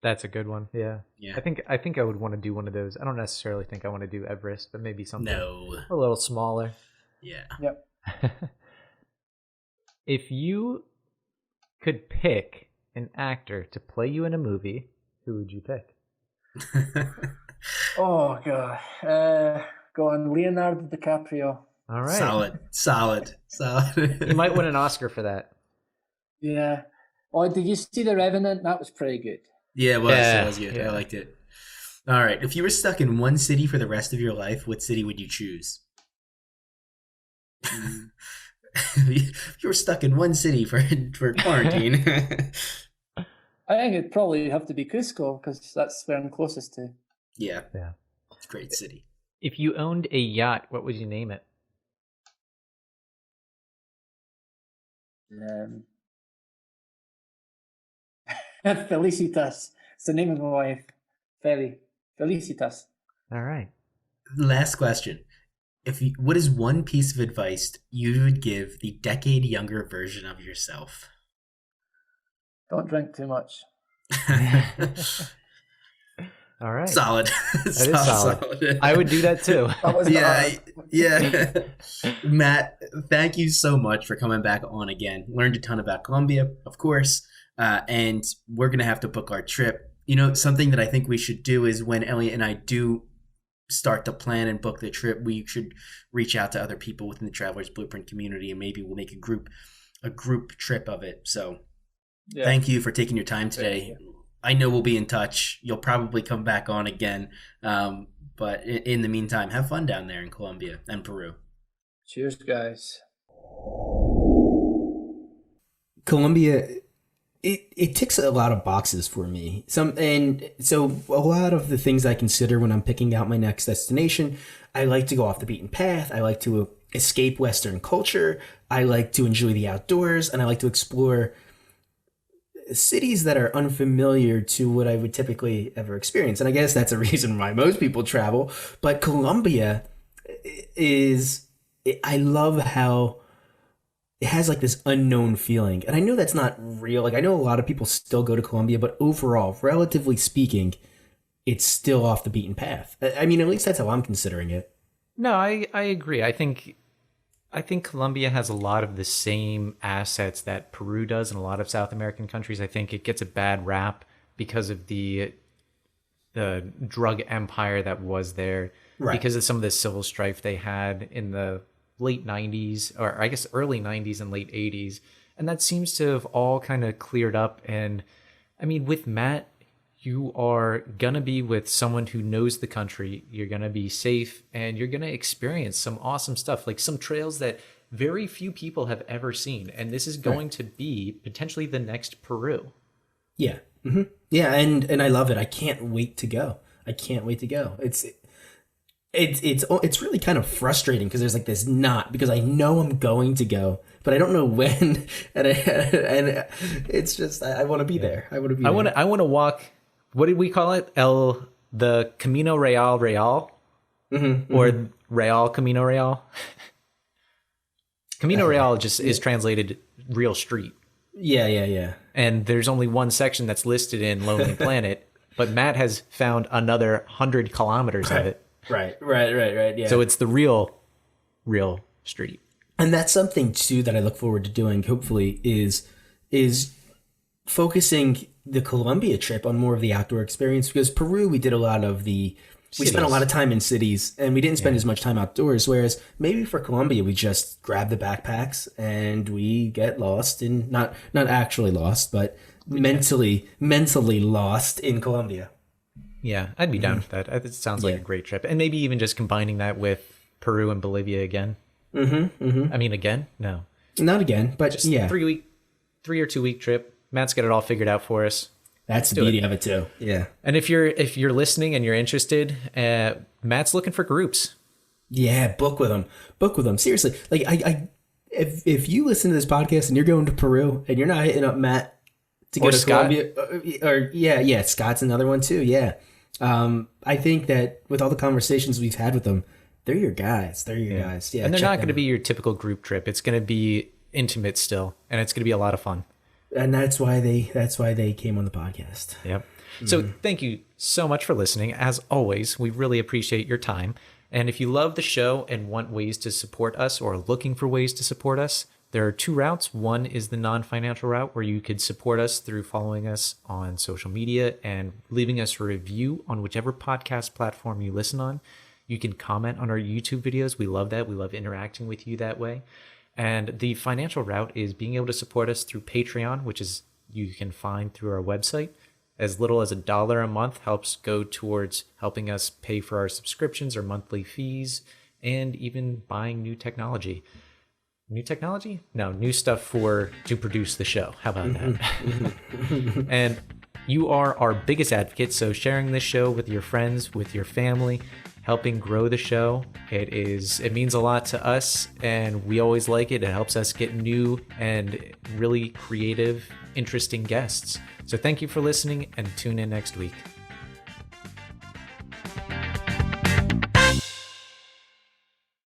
S1: That's a good one. Yeah.
S2: Yeah.
S1: I think I would want to do one of those. I don't necessarily think I want to do Everest, but maybe something
S2: No.
S1: a little smaller.
S2: Yeah.
S4: Yep.
S1: If you could pick an actor to play you in a movie, who would you pick?
S4: Oh god. Go on, Leonardo DiCaprio.
S1: All right.
S2: Solid.
S1: You might win an Oscar for that.
S4: Yeah. Oh, did you see The Revenant? That was pretty good.
S2: Yeah, it was.
S1: Yeah,
S2: It was good.
S1: yeah.
S2: I liked it. All right. If you were stuck in one city for the rest of your life, what city would you choose? If you were stuck in one city for quarantine.
S4: I think it'd probably have to be Cusco because that's where I'm closest to.
S2: Yeah.
S1: Yeah.
S2: It's a great city.
S1: If you owned a yacht, what would you name it?
S4: Felicitas. It's the name of my wife. Felicitas.
S1: All right.
S2: Last question. What is one piece of advice you would give the decade younger version of yourself?
S4: Don't drink too much.
S1: All right.
S2: Solid.
S1: That is solid. I would do that too.
S4: That was
S2: Yeah. Matt, thank you so much for coming back on again. Learned a ton about Colombia, of course, and we're going to have to book our trip. You know, something that I think we should do is when Elliot and I do start to plan and book the trip, we should reach out to other people within the Traveler's Blueprint community, and maybe we'll make a group trip of it. So Thank you for taking your time today. I know we'll be in touch. You'll probably come back on again. But in the meantime, have fun down there in Colombia and Peru.
S4: Cheers, guys.
S2: Colombia, it ticks a lot of boxes for me. So a lot of the things I consider when I'm picking out my next destination, I like to go off the beaten path. I like to escape Western culture. I like to enjoy the outdoors, and I like to explore cities that are unfamiliar to what I would typically ever experience. And I guess that's a reason why most people travel. But Colombia I love how it has like this unknown feeling. And I know that's not real. Like I know a lot of people still go to Colombia, but overall, relatively speaking, it's still off the beaten path. I mean, at least that's how I'm considering it.
S1: No, I agree. I think Colombia has a lot of the same assets that Peru does in a lot of South American countries. I think it gets a bad rap because of the drug empire that was there,
S2: Right.
S1: because of some of the civil strife they had in the late 90s, or I guess early 90s and late 80s. And that seems to have all kind of cleared up. And I mean, with Matt, you are going to be with someone who knows the country. You're going to be safe, and you're going to experience some awesome stuff, like some trails that very few people have ever seen. And this is going to be potentially the next Peru.
S2: Yeah. Mm-hmm. Yeah. And I love it. I can't wait to go. It's really kind of frustrating because there's like this knot because I know I'm going to go, but I don't know when. And it's just, I want to be there. I want
S1: to walk. What did we call it? The Camino Real, or Real Camino Real. Camino Real just is translated real street.
S2: Yeah.
S1: And there's only one section that's listed in Lonely Planet, but Matt has found another 100 kilometers of it.
S2: Right. Yeah.
S1: So it's the real street.
S2: And that's something too that I look forward to doing. Hopefully, is focusing the Colombia trip on more of the outdoor experience, because Peru we did a lot of we spent a lot of time in cities and we didn't spend as much time outdoors. Whereas maybe for Colombia we just grab the backpacks and we get lost in not actually lost, but mentally lost in Colombia.
S1: Yeah, I'd be down for that. It sounds like a great trip. And maybe even just combining that with Peru and Bolivia again. I mean, again? No.
S2: Not again, but
S1: Just
S2: yeah.
S1: 3 or 2 week trip. Matt's got it all figured out for us.
S2: That's the beauty of it too. Yeah.
S1: And if you're listening and you're interested, Matt's looking for groups.
S2: Yeah, book with them. Seriously, like if you listen to this podcast and you're going to Peru and you're not hitting up Matt to go to
S1: Scott.
S2: Colombia, or Scott's another one too. Yeah, I think that with all the conversations we've had with them, they're your guys. Yeah,
S1: And they're
S2: check
S1: not going to
S2: them
S1: be your typical group trip. It's going to be intimate still, and it's going to be a lot of fun.
S2: out. And that's why they came on the podcast.
S1: Yep. So thank you so much for listening. As always, we really appreciate your time. And if you love the show and want ways to support us or are looking for ways to support us, there are two routes. One is the non-financial route where you could support us through following us on social media and leaving us a review on whichever podcast platform you listen on. You can comment on our YouTube videos. We love that. We love interacting with you that way. And the financial route is being able to support us through Patreon, which is you can find through our website. As little as $1 a month helps go towards helping us pay for our subscriptions or monthly fees and even buying new technology. New technology? No, new stuff to produce the show. How about that? And you are our biggest advocate, so sharing this show with your friends, with your family, helping grow the show, it means a lot to us, and we always like it. It helps us get new and really creative, interesting guests. So thank you for listening, and tune in next week.